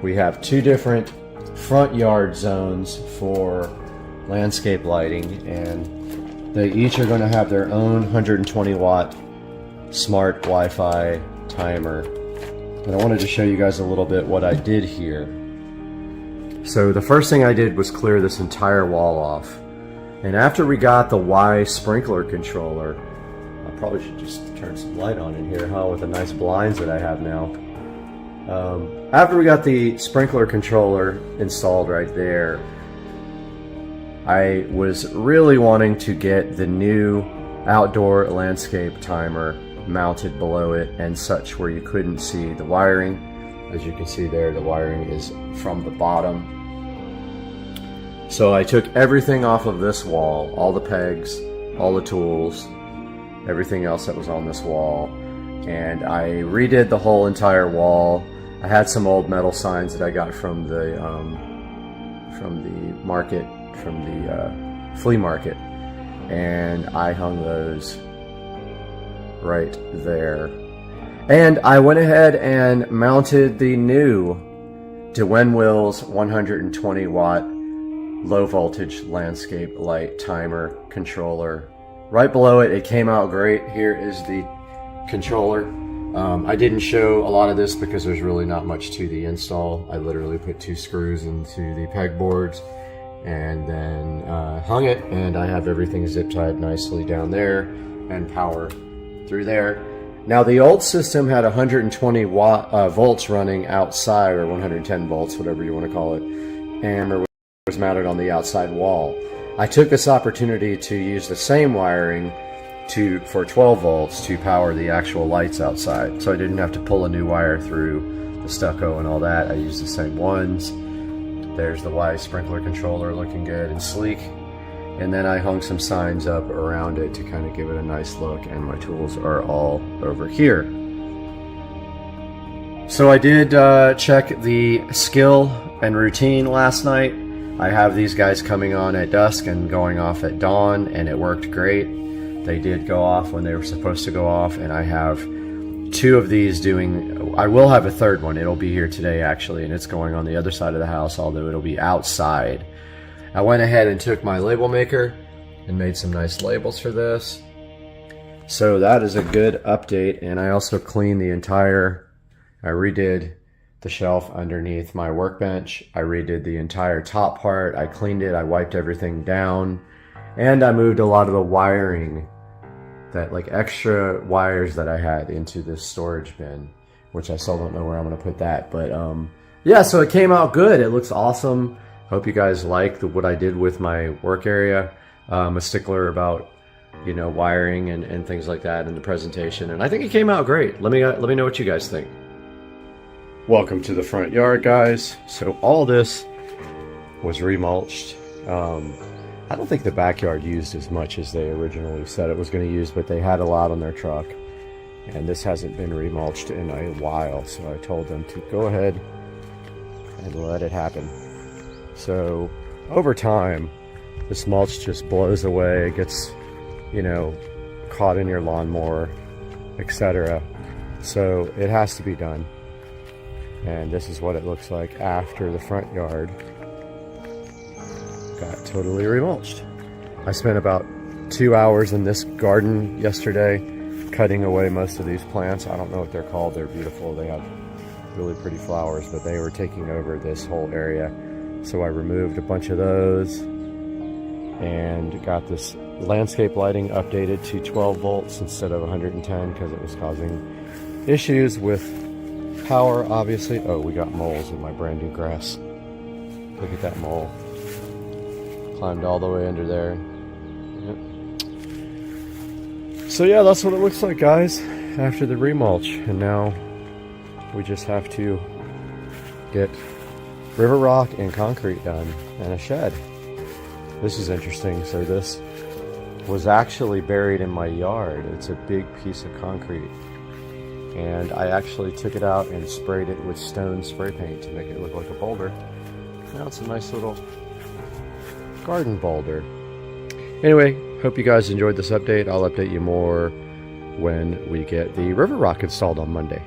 We have 2 different front yard zones for landscape lighting, and they each are going to have their own 120 watt smart Wi-Fi timer. And I wanted to show you guys a little bit what I did here. So the first thing I did was clear this entire wall off. And after we got the Y sprinkler controller, I probably should just turn some light on in here, huh, with the nice blinds that I have now. After we got the sprinkler controller installed right there, I was really wanting to get the new outdoor landscape timer mounted below it and such where you couldn't see the wiring. As you can see there, the wiring is from the bottom. So I took everything off of this wall, all the pegs, all the tools, everything else that was on this wall, and I redid the whole entire wall. I had some old metal signs that I got from the market, from the flea market, and I hung those right there. And I went ahead and mounted the new DeWinwill's 120 watt low voltage landscape light timer controller. Right below it, it came out great. Here is the controller. I didn't show a lot of this because there's really not much to the install. I literally put 2 screws into the pegboards and then hung it, and I have everything zip tied nicely down there and power through there. Now the old system had 120 volts running outside, or 110 volts, whatever you want to call it, and it was mounted on the outside wall. I took this opportunity to use the same wiring for 12 volts to power the actual lights outside, so I didn't have to pull a new wire through the stucco and all that. I used the same ones. There's the Y sprinkler controller looking good and sleek. And then I hung some signs up around it to kind of give it a nice look, and my tools are all over here. So I did check the skill and routine last night. I have these guys coming on at dusk and going off at dawn, and it worked great. They did go off when they were supposed to go off, and I have 2 of these doing. I will have a third one. It'll be here today actually, and it's going on the other side of the house, although it'll be outside. I went ahead and took my label maker and made some nice labels for this. So that is a good update. And I also cleaned I redid the shelf underneath my workbench. I redid the entire top part. I cleaned it. I wiped everything down. And I moved a lot of the wiring, that like extra wires that I had, into this storage bin, which I still don't know where I'm going to put that. But yeah, so it came out good. It looks awesome. Hope you guys like what I did with my work area. I'm a stickler about, you know, wiring and things like that in the presentation, and I think it came out great. Let me know what you guys think. Welcome to the front yard, guys. So all this was remulched. I don't think the backyard used as much as they originally said it was going to use, but they had a lot on their truck, and this hasn't been remulched in a while, so I told them to go ahead and let it happen. So over time, this mulch just blows away. It gets, you know, caught in your lawnmower, etc. So it has to be done. And this is what it looks like after the front yard got totally remulched. I spent about 2 hours in this garden yesterday cutting away most of these plants. I don't know what they're called. They're beautiful. They have really pretty flowers, but they were taking over this whole area. So I removed a bunch of those and got this landscape lighting updated to 12 volts instead of 110 because it was causing issues with power, obviously. Oh, we got moles in my brand new grass. Look at that mole. Climbed all the way under there. Yep. So yeah, that's what it looks like, guys, after the remulch. And now we just have to get river rock and concrete done and a shed. This is interesting. So this was actually buried in my yard. It's a big piece of concrete, and I actually took it out and sprayed it with stone spray paint to make it look like a boulder. Now it's a nice little garden boulder. Anyway, hope you guys enjoyed this update. I'll update you more when we get the river rock installed on Monday.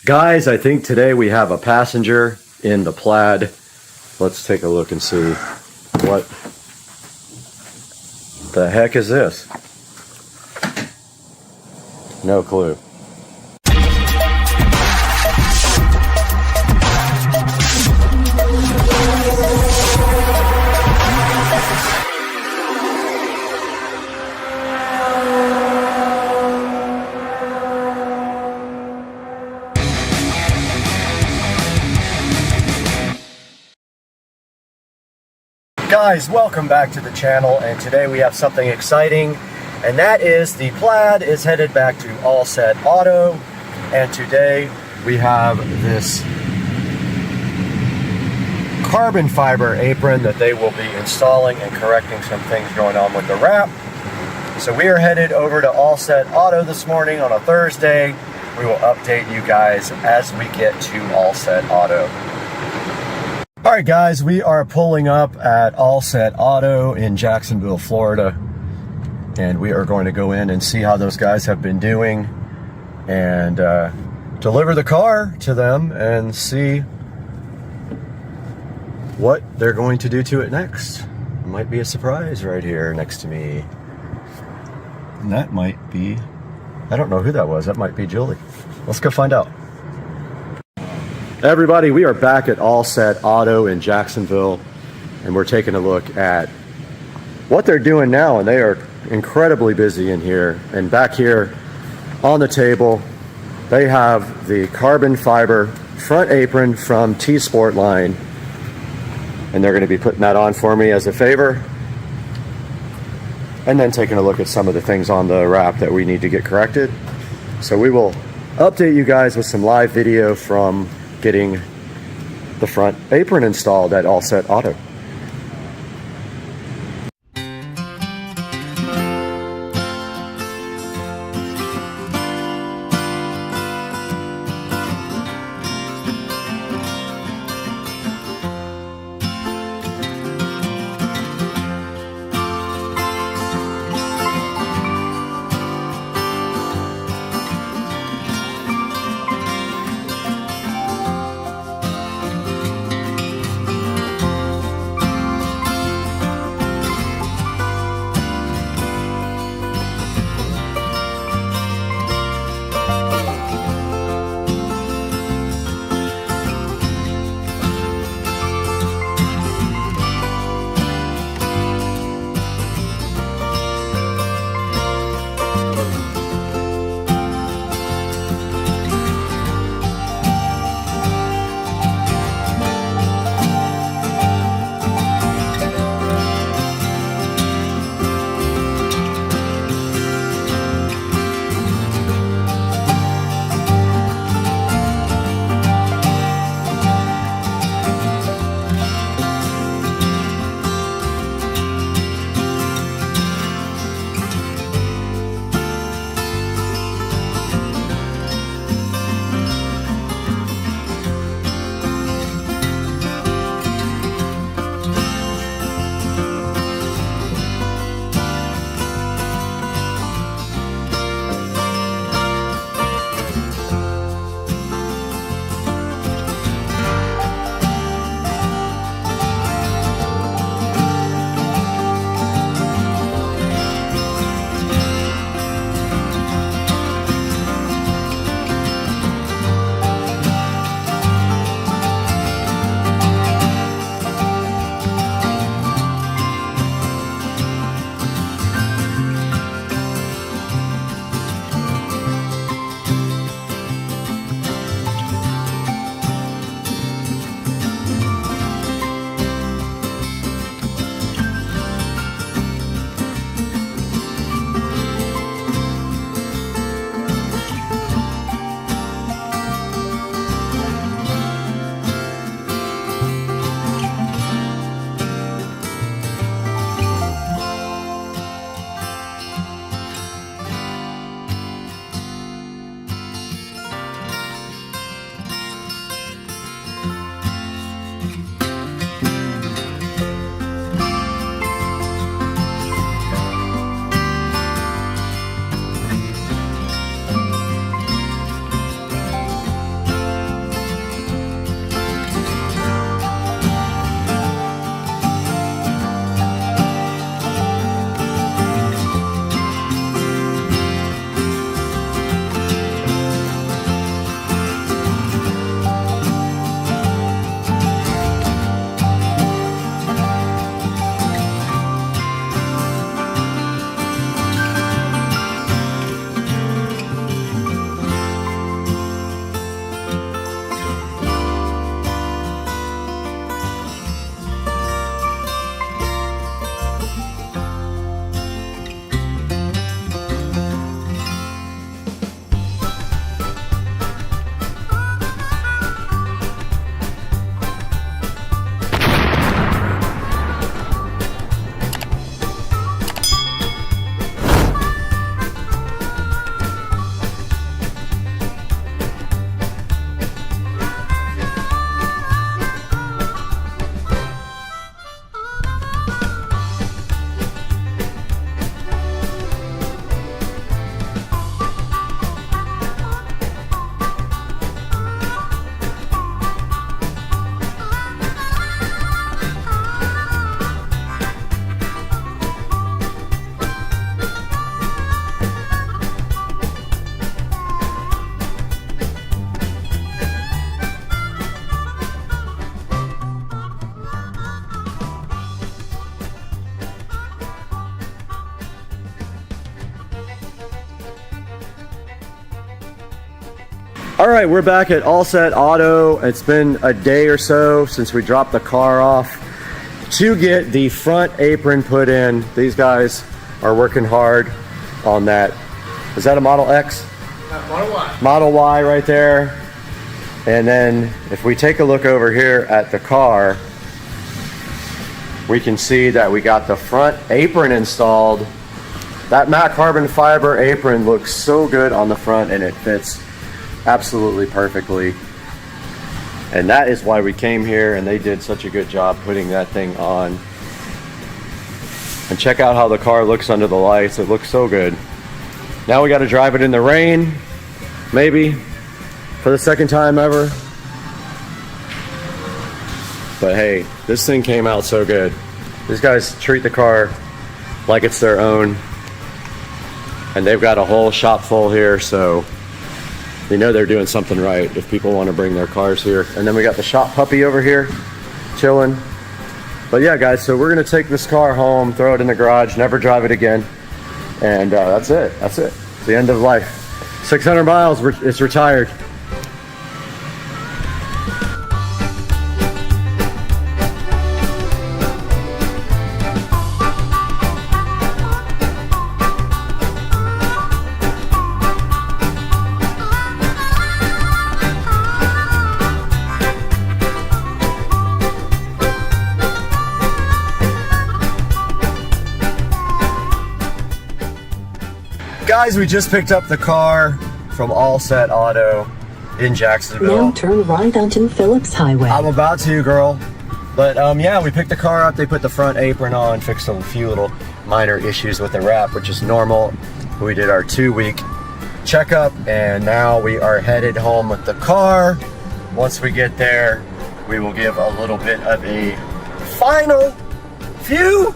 Guys, I think today we have a passenger in the Plaid. Let's take a look and see what the heck is this. No clue. Guys, welcome back to the channel, and today we have something exciting, and that is the Plaid is headed back to All Set Auto, and today we have this carbon fiber apron that they will be installing and correcting some things going on with the wrap. So we are headed over to All Set Auto this morning on a Thursday. We will update you guys as we get to All Set Auto. Alright guys, we are pulling up at All Set Auto in Jacksonville, Florida, and we are going to go in and see how those guys have been doing and deliver the car to them and see what they're going to do to it next. It might be a surprise right here next to me. And that might be, I don't know who that was, that might be Julie. Let's go find out. Everybody, we are back at All Set Auto in Jacksonville, and we're taking a look at what they're doing now, and they are incredibly busy in here. And back here on the table, they have the carbon fiber front apron from T-Sport line, and they're going to be putting that on for me as a favor, and then taking a look at some of the things on the wrap that we need to get corrected. So we will update you guys with some live video from getting the front apron installed at All Set Auto. All right, we're back at All Set Auto. It's been a day or so since we dropped the car off to get the front apron put in. These guys are working hard on that. Is that a Model X?
Model Y.
Model Y right there. And then if we take a look over here at the car, we can see that we got the front apron installed. That matte carbon fiber apron looks so good on the front, and it fits absolutely perfectly. And that is why we came here, and they did such a good job putting that thing on. And check out how the car looks under the lights. It looks so good. Now we got to drive it in the rain, maybe for the second time ever. But hey, this thing came out so good. These guys treat the car like it's their own, and they've got a whole shop full here, so they know they're doing something right if people want to bring their cars here. And then we got the shop puppy over here chilling. But yeah, guys, so we're gonna take this car home, throw it in the garage, never drive it again, and that's it. That's it. It's the end of life. 600 miles, it's retired. Guys, we just picked up the car from All Set Auto in Jacksonville.
Now turn right onto Phillips Highway.
I'm about to, girl. But yeah, we picked the car up. They put the front apron on, fixed a few little minor issues with the wrap, which is normal. We did our 2-week checkup, and now we are headed home with the car. Once we get there, we will give a little bit of a final view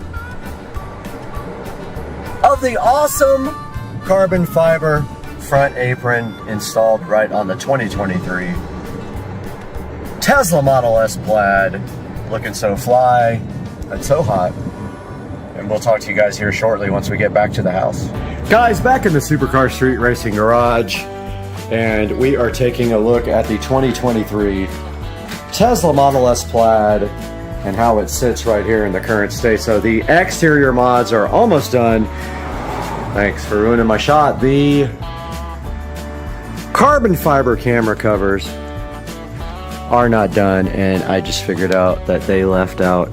of the awesome carbon fiber front apron installed right on the 2023 Tesla Model S Plaid. Looking so fly and so hot. And we'll talk to you guys here shortly once we get back to the house. Guys, back in the Supercar Street Racing Garage, and we are taking a look at the 2023 Tesla Model S Plaid and how it sits right here in the current state. So the exterior mods are almost done. Thanks for ruining my shot. The carbon fiber camera covers are not done, and I just figured out that they left out,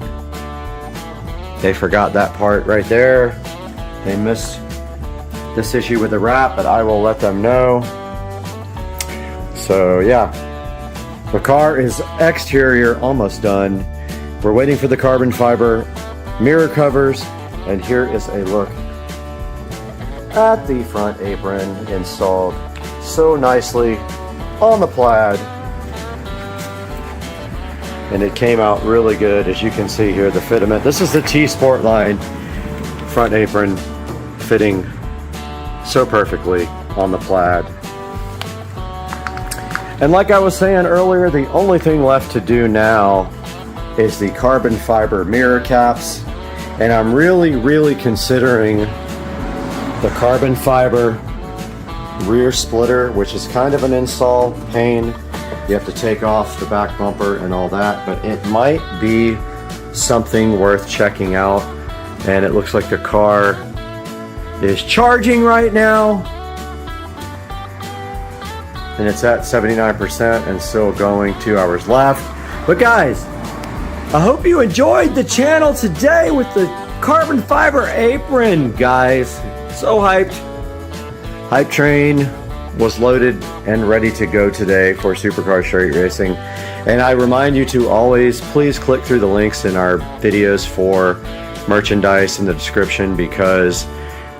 they forgot that part right there. They missed this issue with the wrap, but I will let them know. So yeah, the car is exterior almost done. We're waiting for the carbon fiber mirror covers, and here is a look at the front apron installed so nicely on the Plaid, and it came out really good. As you can see here, the fitment, this is the T Sport line front apron, fitting so perfectly on the Plaid. And like I was saying earlier, the only thing left to do now is the carbon fiber mirror caps, and I'm really considering the carbon fiber rear splitter, which is kind of an install pain. You have to take off the back bumper and all that, but it might be something worth checking out. And it looks like the car is charging right now, and it's at 79% and still going. 2 hours left. But guys, I hope you enjoyed the channel today with the carbon fiber apron, guys. So hyped. Hype train was loaded and ready to go today for Supercar Street Racing. And I remind you to always please click through the links in our videos for merchandise in the description, because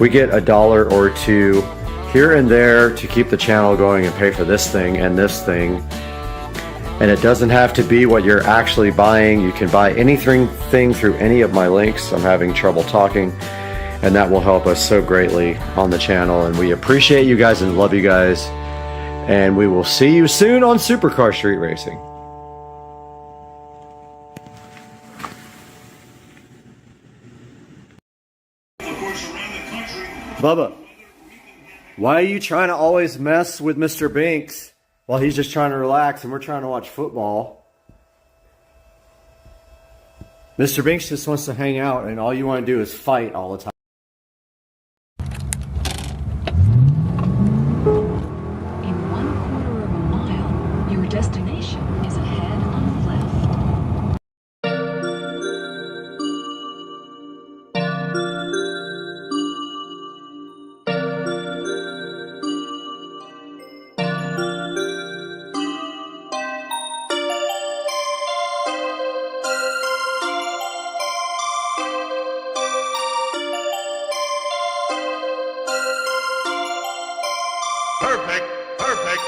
we get $1 or $2 here and there to keep the channel going and pay for this thing and this thing. And it doesn't have to be what you're actually buying. You can buy anything through any of my links. I'm having trouble talking, and that will help us so greatly on the channel. And we appreciate you guys and love you guys. And we will see you soon on Supercar Street Racing. Bubba, why are you trying to always mess with Mr. Binks? while he's just trying to relax and we're trying to watch football. Mr. Binks just wants to hang out, and all you want to do is fight all the time.
In 1/4 of a mile, your destination is ahead on the left.
Perfect, perfect.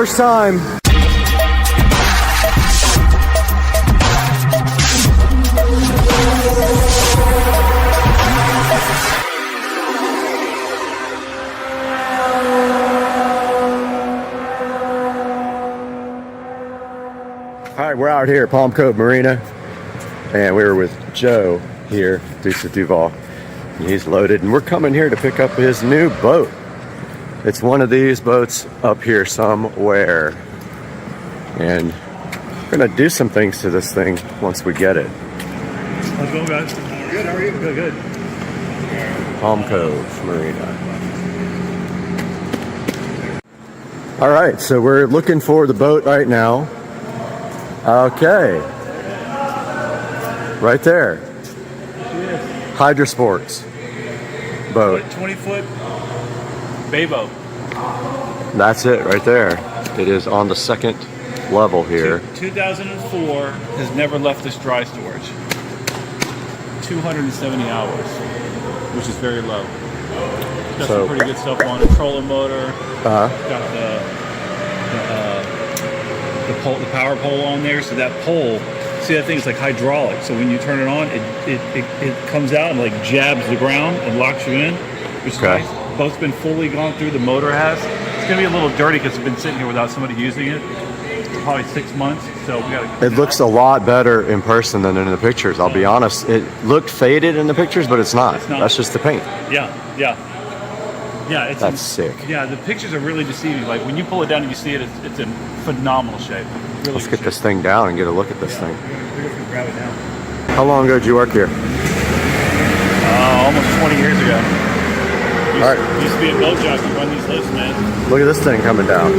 first time. All right, we're out here at Palm Cove Marina, and we were with Joe here, Deuce of Duval. And he's loaded, and we're coming here to pick up his new boat. It's one of these boats up here somewhere, and we're gonna do some things to this thing once we get it.
How's it going, guys? Good, how are you? Good, good.
Palm Cove Marina. All right, so we're looking for the boat right now. Okay. Right there. Hydrosports boat.
20-foot bay boat.
That's it right there. It is on the second level here.
2004 has never left this dry storage. 270 hours, which is very low. Got some pretty good stuff on it. Trolling motor. Got the power pole on there. So that pole, see that thing is like hydraulic. So when you turn it on, it comes out and like jabs the ground and locks you in, which is nice. Boat's been fully gone through. The motor has. It's gonna be a little dirty because it's been sitting here without somebody using it for probably 6 months. So we gotta.
It looks a lot better in person than in the pictures. I'll be honest. It looked faded in the pictures, but it's not. That's just the paint.
Yeah. That's
sick.
Yeah, the pictures are really deceiving. Like when you pull it down and you see it, it's in phenomenal shape. Really
Let's get this thing down and get a look at this thing.
We're gonna grab it now.
How long ago did you work here?
Almost 20 years ago.
All right.
Used to be a boat jockey, run these lifts, man.
Look at this thing coming down.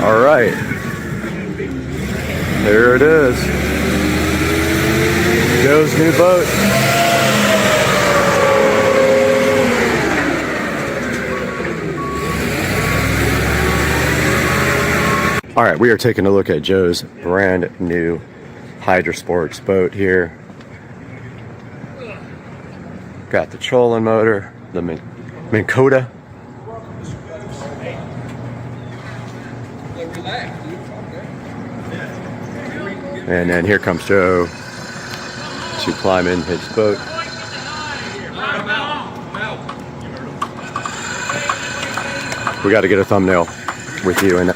All right, there it is. Joe's new boat. All right, we are taking a look at Joe's brand new Hydrosports boat here. Got the trolling motor, the Minn Kota. And then here comes Joe to climb in his boat. We got to get a thumbnail with you in it.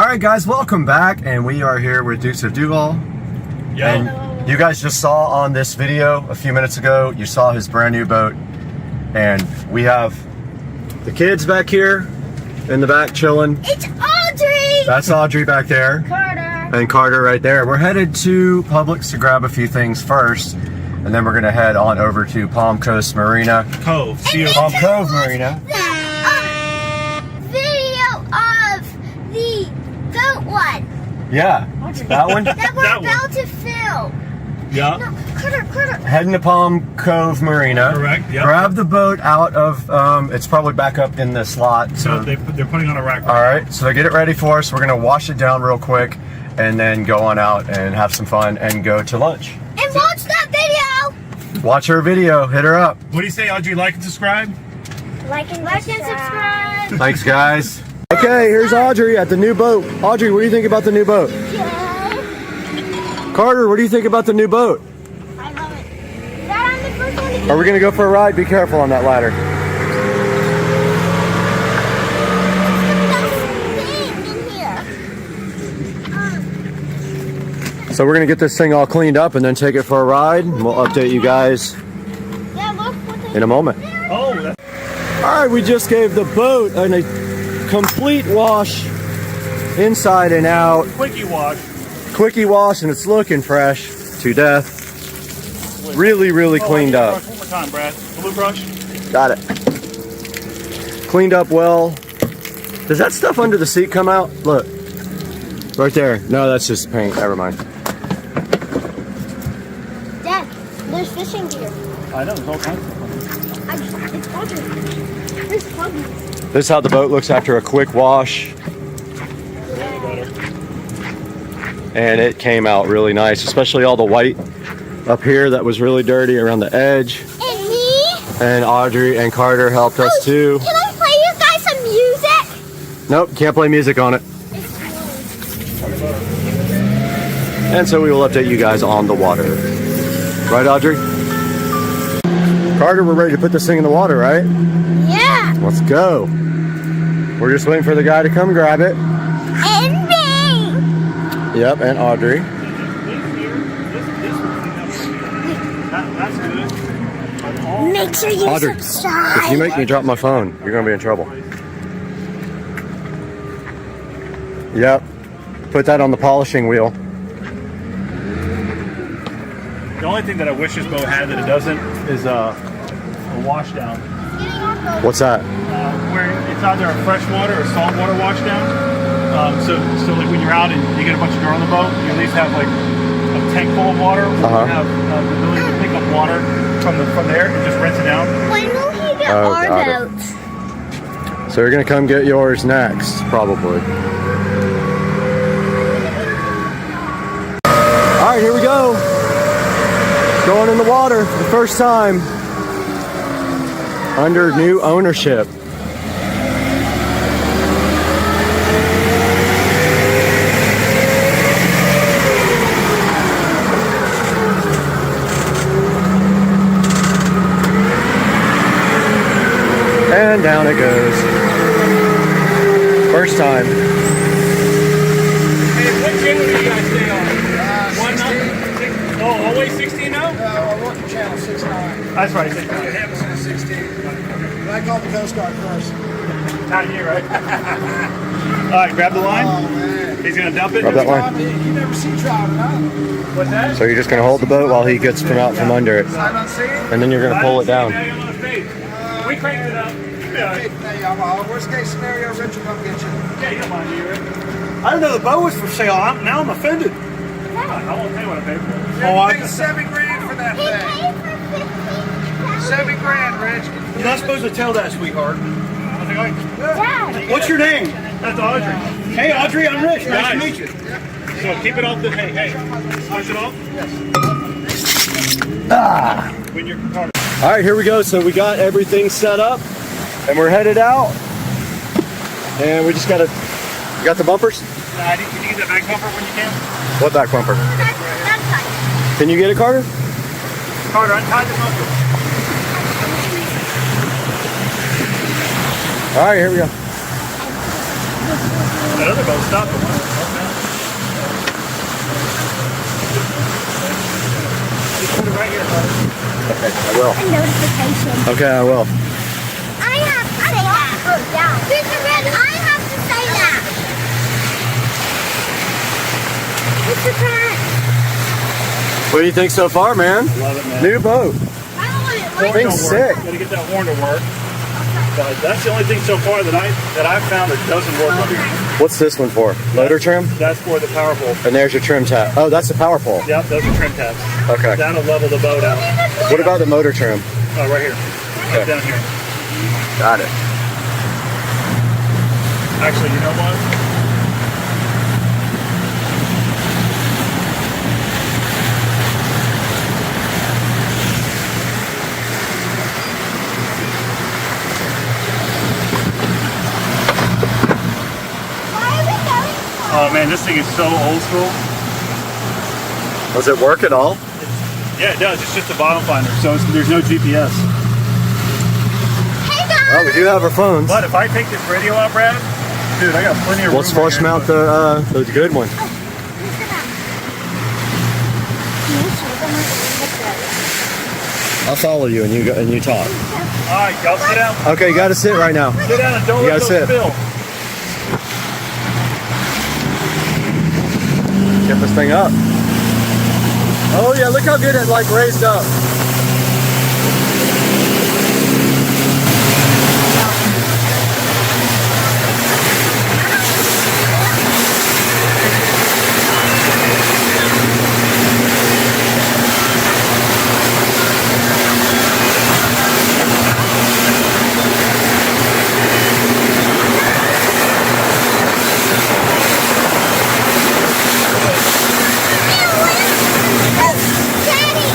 right, guys, welcome back, and we are here with Dukes of Duval. And you guys just saw on this video a few minutes ago, you saw his brand new boat, and we have the kids back here in the back chilling.
It's Audrey!
That's Audrey back there.
Carter.
And Carter right there. We're headed to Publix to grab a few things first, and then we're gonna head on over to Palm Coast Marina.
Cove.
Palm Cove Marina.
Video of the goat one
Yeah, that one.
that we're
That one.
about to film.
Yeah.
No, Carter.
Heading to Palm Cove Marina.
Correct, yep.
Grab the boat out of, it's probably back up in the slot.
So they're putting on a rack.
All right, so they get it ready for us. We're gonna wash it down real quick, and then go on out and have some fun and go to lunch.
And watch that video!
Watch her video, hit her up.
What do you say, Audrey? Like and subscribe?
Like and subscribe.
Thanks, guys. Okay, here's Audrey at the new boat. Audrey, what do you think about the new boat? Carter, what do you think about the new boat?
I love it. Dad, I'm the first one to get
Are we gonna go for a ride? Be careful on that ladder. So we're gonna get this thing all cleaned up and then take it for a ride. And we'll update you guys
Yeah, look what they
in a moment.
Oh, that's
All right, we just gave the boat a complete wash inside and out.
quickie wash.
Quickie wash, and it's looking fresh to death. Really, really cleaned
I need a
up.
brush one more time, Brad. Blue brush.
Got it. Cleaned up well. Does that stuff under the seat come out? Look. Right there. No, that's just paint. Never mind.
Dad, there's fishing gear.
I know, there's all kinds of
It's Audrey. There's puppies.
This is how the boat looks after a quick wash. And it came out really nice, especially all the white up here that was really dirty around the edge.
And me?
And Audrey and Carter helped us too.
Can I play you guys some music?
Nope, can't play music on it. And so we will update you guys on the water. Right, Audrey? Carter, we're ready to put this thing in the water, right?
Yeah.
Let's go. We're just waiting for the guy to come grab it.
And me.
Yep, and Audrey.
That's good.
Make sure you
Audrey,
subscribe.
if you make me drop my phone, you're gonna be in trouble. Yep. Put that on the polishing wheel.
The only thing that I wish this boat had that it doesn't is a wash down.
What's that?
Where it's either a freshwater or saltwater wash down. So like when you're out and you get a bunch of gear on the boat, you at least have like a tank full of water. Where you have the ability to pick up water from there and just rinse it down.
When will he get
Oh,
our
got it.
boat?
So you're gonna come get yours next, probably. All right, here we go. Going in the water for the first time under new ownership. And down it goes. First time.
Hey, what channel do you guys stay on? 1 Oh, always 16 now?
I work for channel 69.
That's right. 16.
Hamilton 16. But I called the Coast Guard first.
Not you, right? All right, grab the line.
Oh, man.
He's gonna dump it.
Grab that line.
You never see driving, huh?
What's that?
So you're just gonna hold the boat while he gets from out from under it.
I don't see it.
And then you're gonna pull it down.
We cranked it up. Yeah,
Worst case scenario, Rich will come get you.
yeah, you don't mind, do you, Rick?
I didn't know the boat was for sale. Now I'm offended.
I won't tell you what I paid for it.
Oh, I paid $7,000 for that
He
thing.
paid for 15,000.
$7,000, Rich. You're not supposed to tell that, sweetheart.
Dad.
What's your name?
That's Audrey.
Hey, Audrey, I'm Rich. Nice to
Nice.
meet you.
So keep it off the. Hey, push it off.
Ah!
When you're car.
All right, here we go. So we got everything set up, and we're headed out. And we just gotta. You got the bumpers?
Can you get that back bumper when you can?
What back bumper?
That's fine.
Can you get it, Carter?
Carter, untie the bumper.
All right, here we go.
That other boat stopped the one. Just put it right here, bud.
Okay, I will.
A notification.
Okay, I will.
I have to say that. Oh, yeah. Mr. Red, I have to say that. Mr. Pratt.
What do you think so far, man?
Love it, man.
New boat.
I don't want it.
Horn
Thing's
don't work.
sick.
Gotta get that horn to work. But that's the only thing so far that I've found that doesn't work on here.
What's this one for? Motor trim?
That's for the power pole.
And there's your trim tab. Oh, that's the power pole.
Yep, those are trim tabs.
Okay.
That'll level the boat out.
What about the motor trim?
Oh, right here.
Okay.
Right down here.
Got it.
Actually, you know what? Oh man, this thing is so old school.
Does it work at all?
Yeah, it does. It's just a bottom finder, so there's no GPS.
Hey, guys.
Well, we do have our phones.
But if I take this radio out, Brad, dude, I got plenty of room.
Let's flush mount the good one. I'll follow you and you talk.
All right, y'all sit down.
Okay, you got to sit right now.
Sit down and don't
You
let
gotta
those
sit.
spill.
Get this thing up. Oh yeah, look how good it like raised up.
Daddy,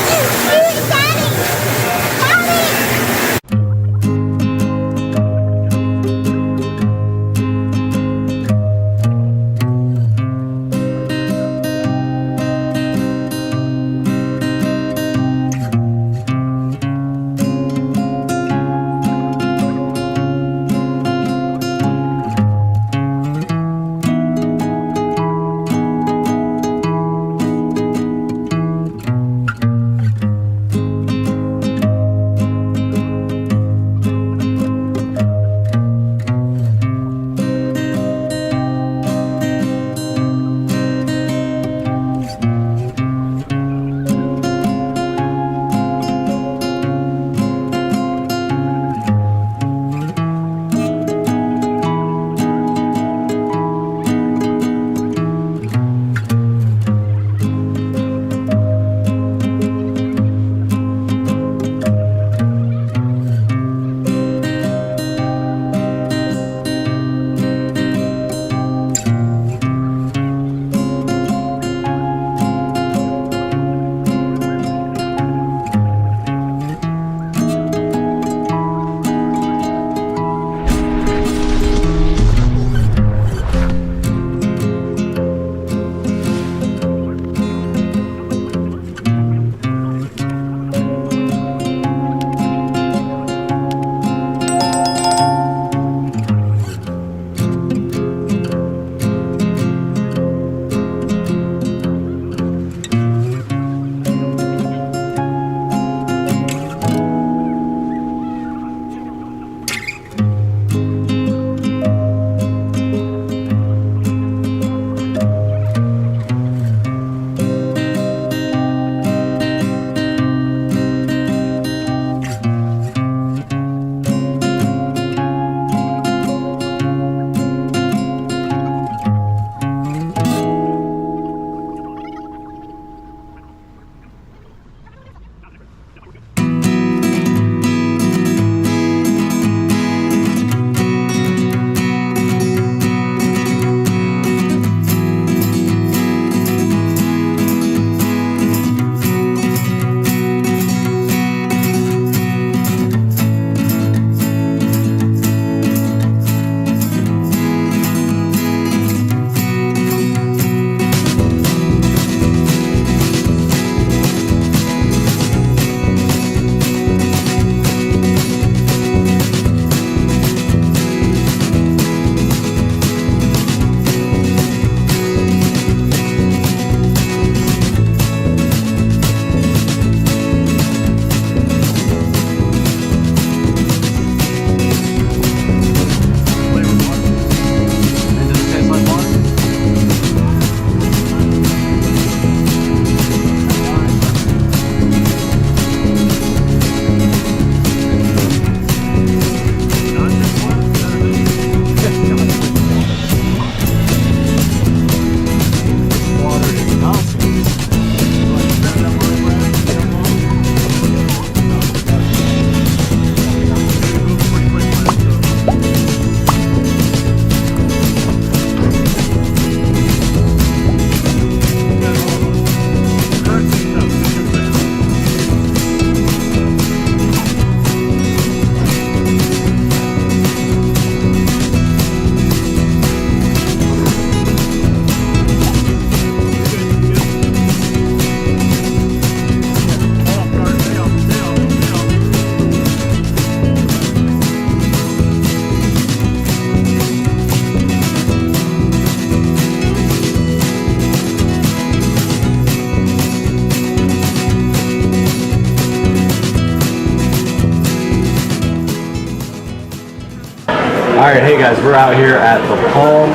right, hey guys, we're out here at the Palms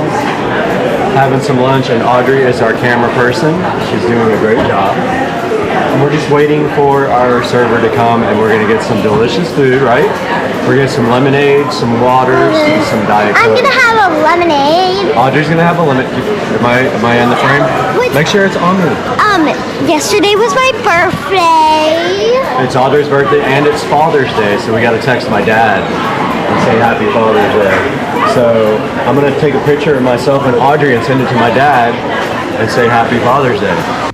having some lunch, and Audrey is our camera person. She's doing a great job. And we're just waiting for our server to come, and we're gonna get some delicious food, right? We're gonna get some lemonade, some waters, and some Diet Coke.
I'm gonna have a lemonade.
Audrey's gonna have a lemon. Am I in the frame? Make sure it's on me.
Yesterday was my birthday.
It's Audrey's birthday and it's Father's Day, so we gotta text my dad and say Happy Father's Day. So I'm gonna take a picture of myself and Audrey and send it to my dad and say Happy Father's Day.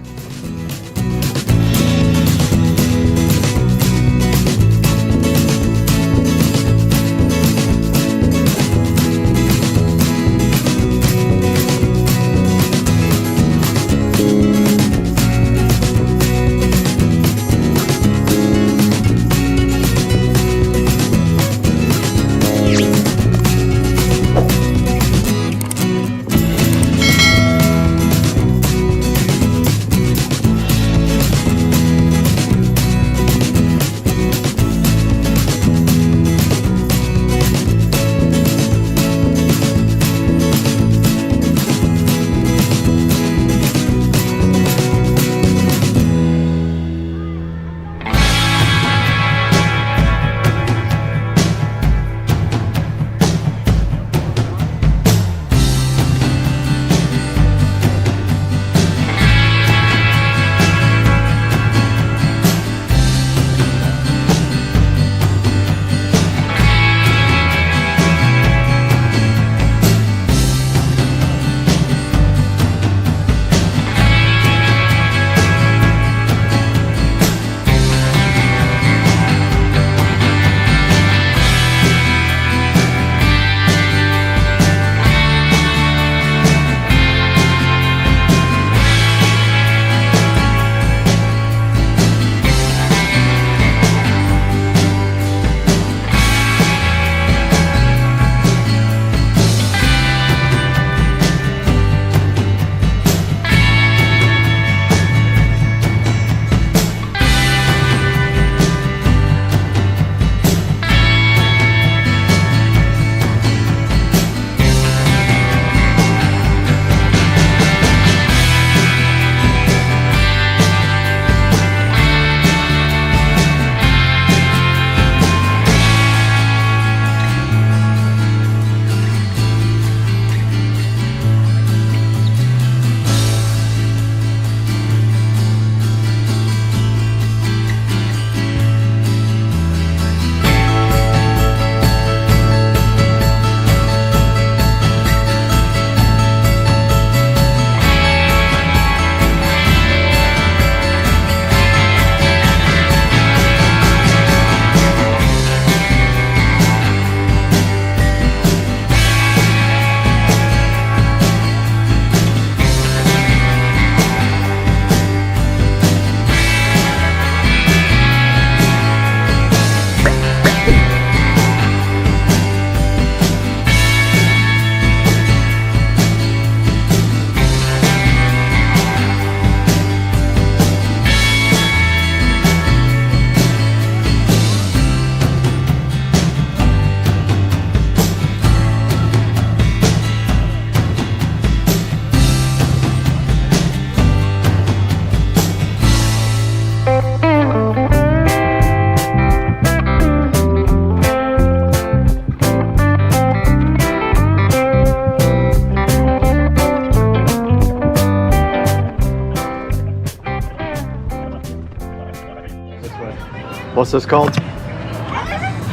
What's this called?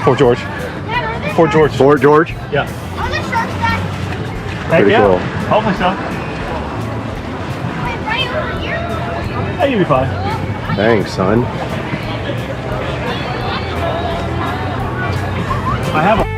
Fort George. Fort George.
Fort George?
Yeah.
Are there sharks back?
Heck
Pretty
yeah.
cool.
Hopefully so.
Wait, right over here?
Hey, you'll be fine.
Thanks, son.
I have a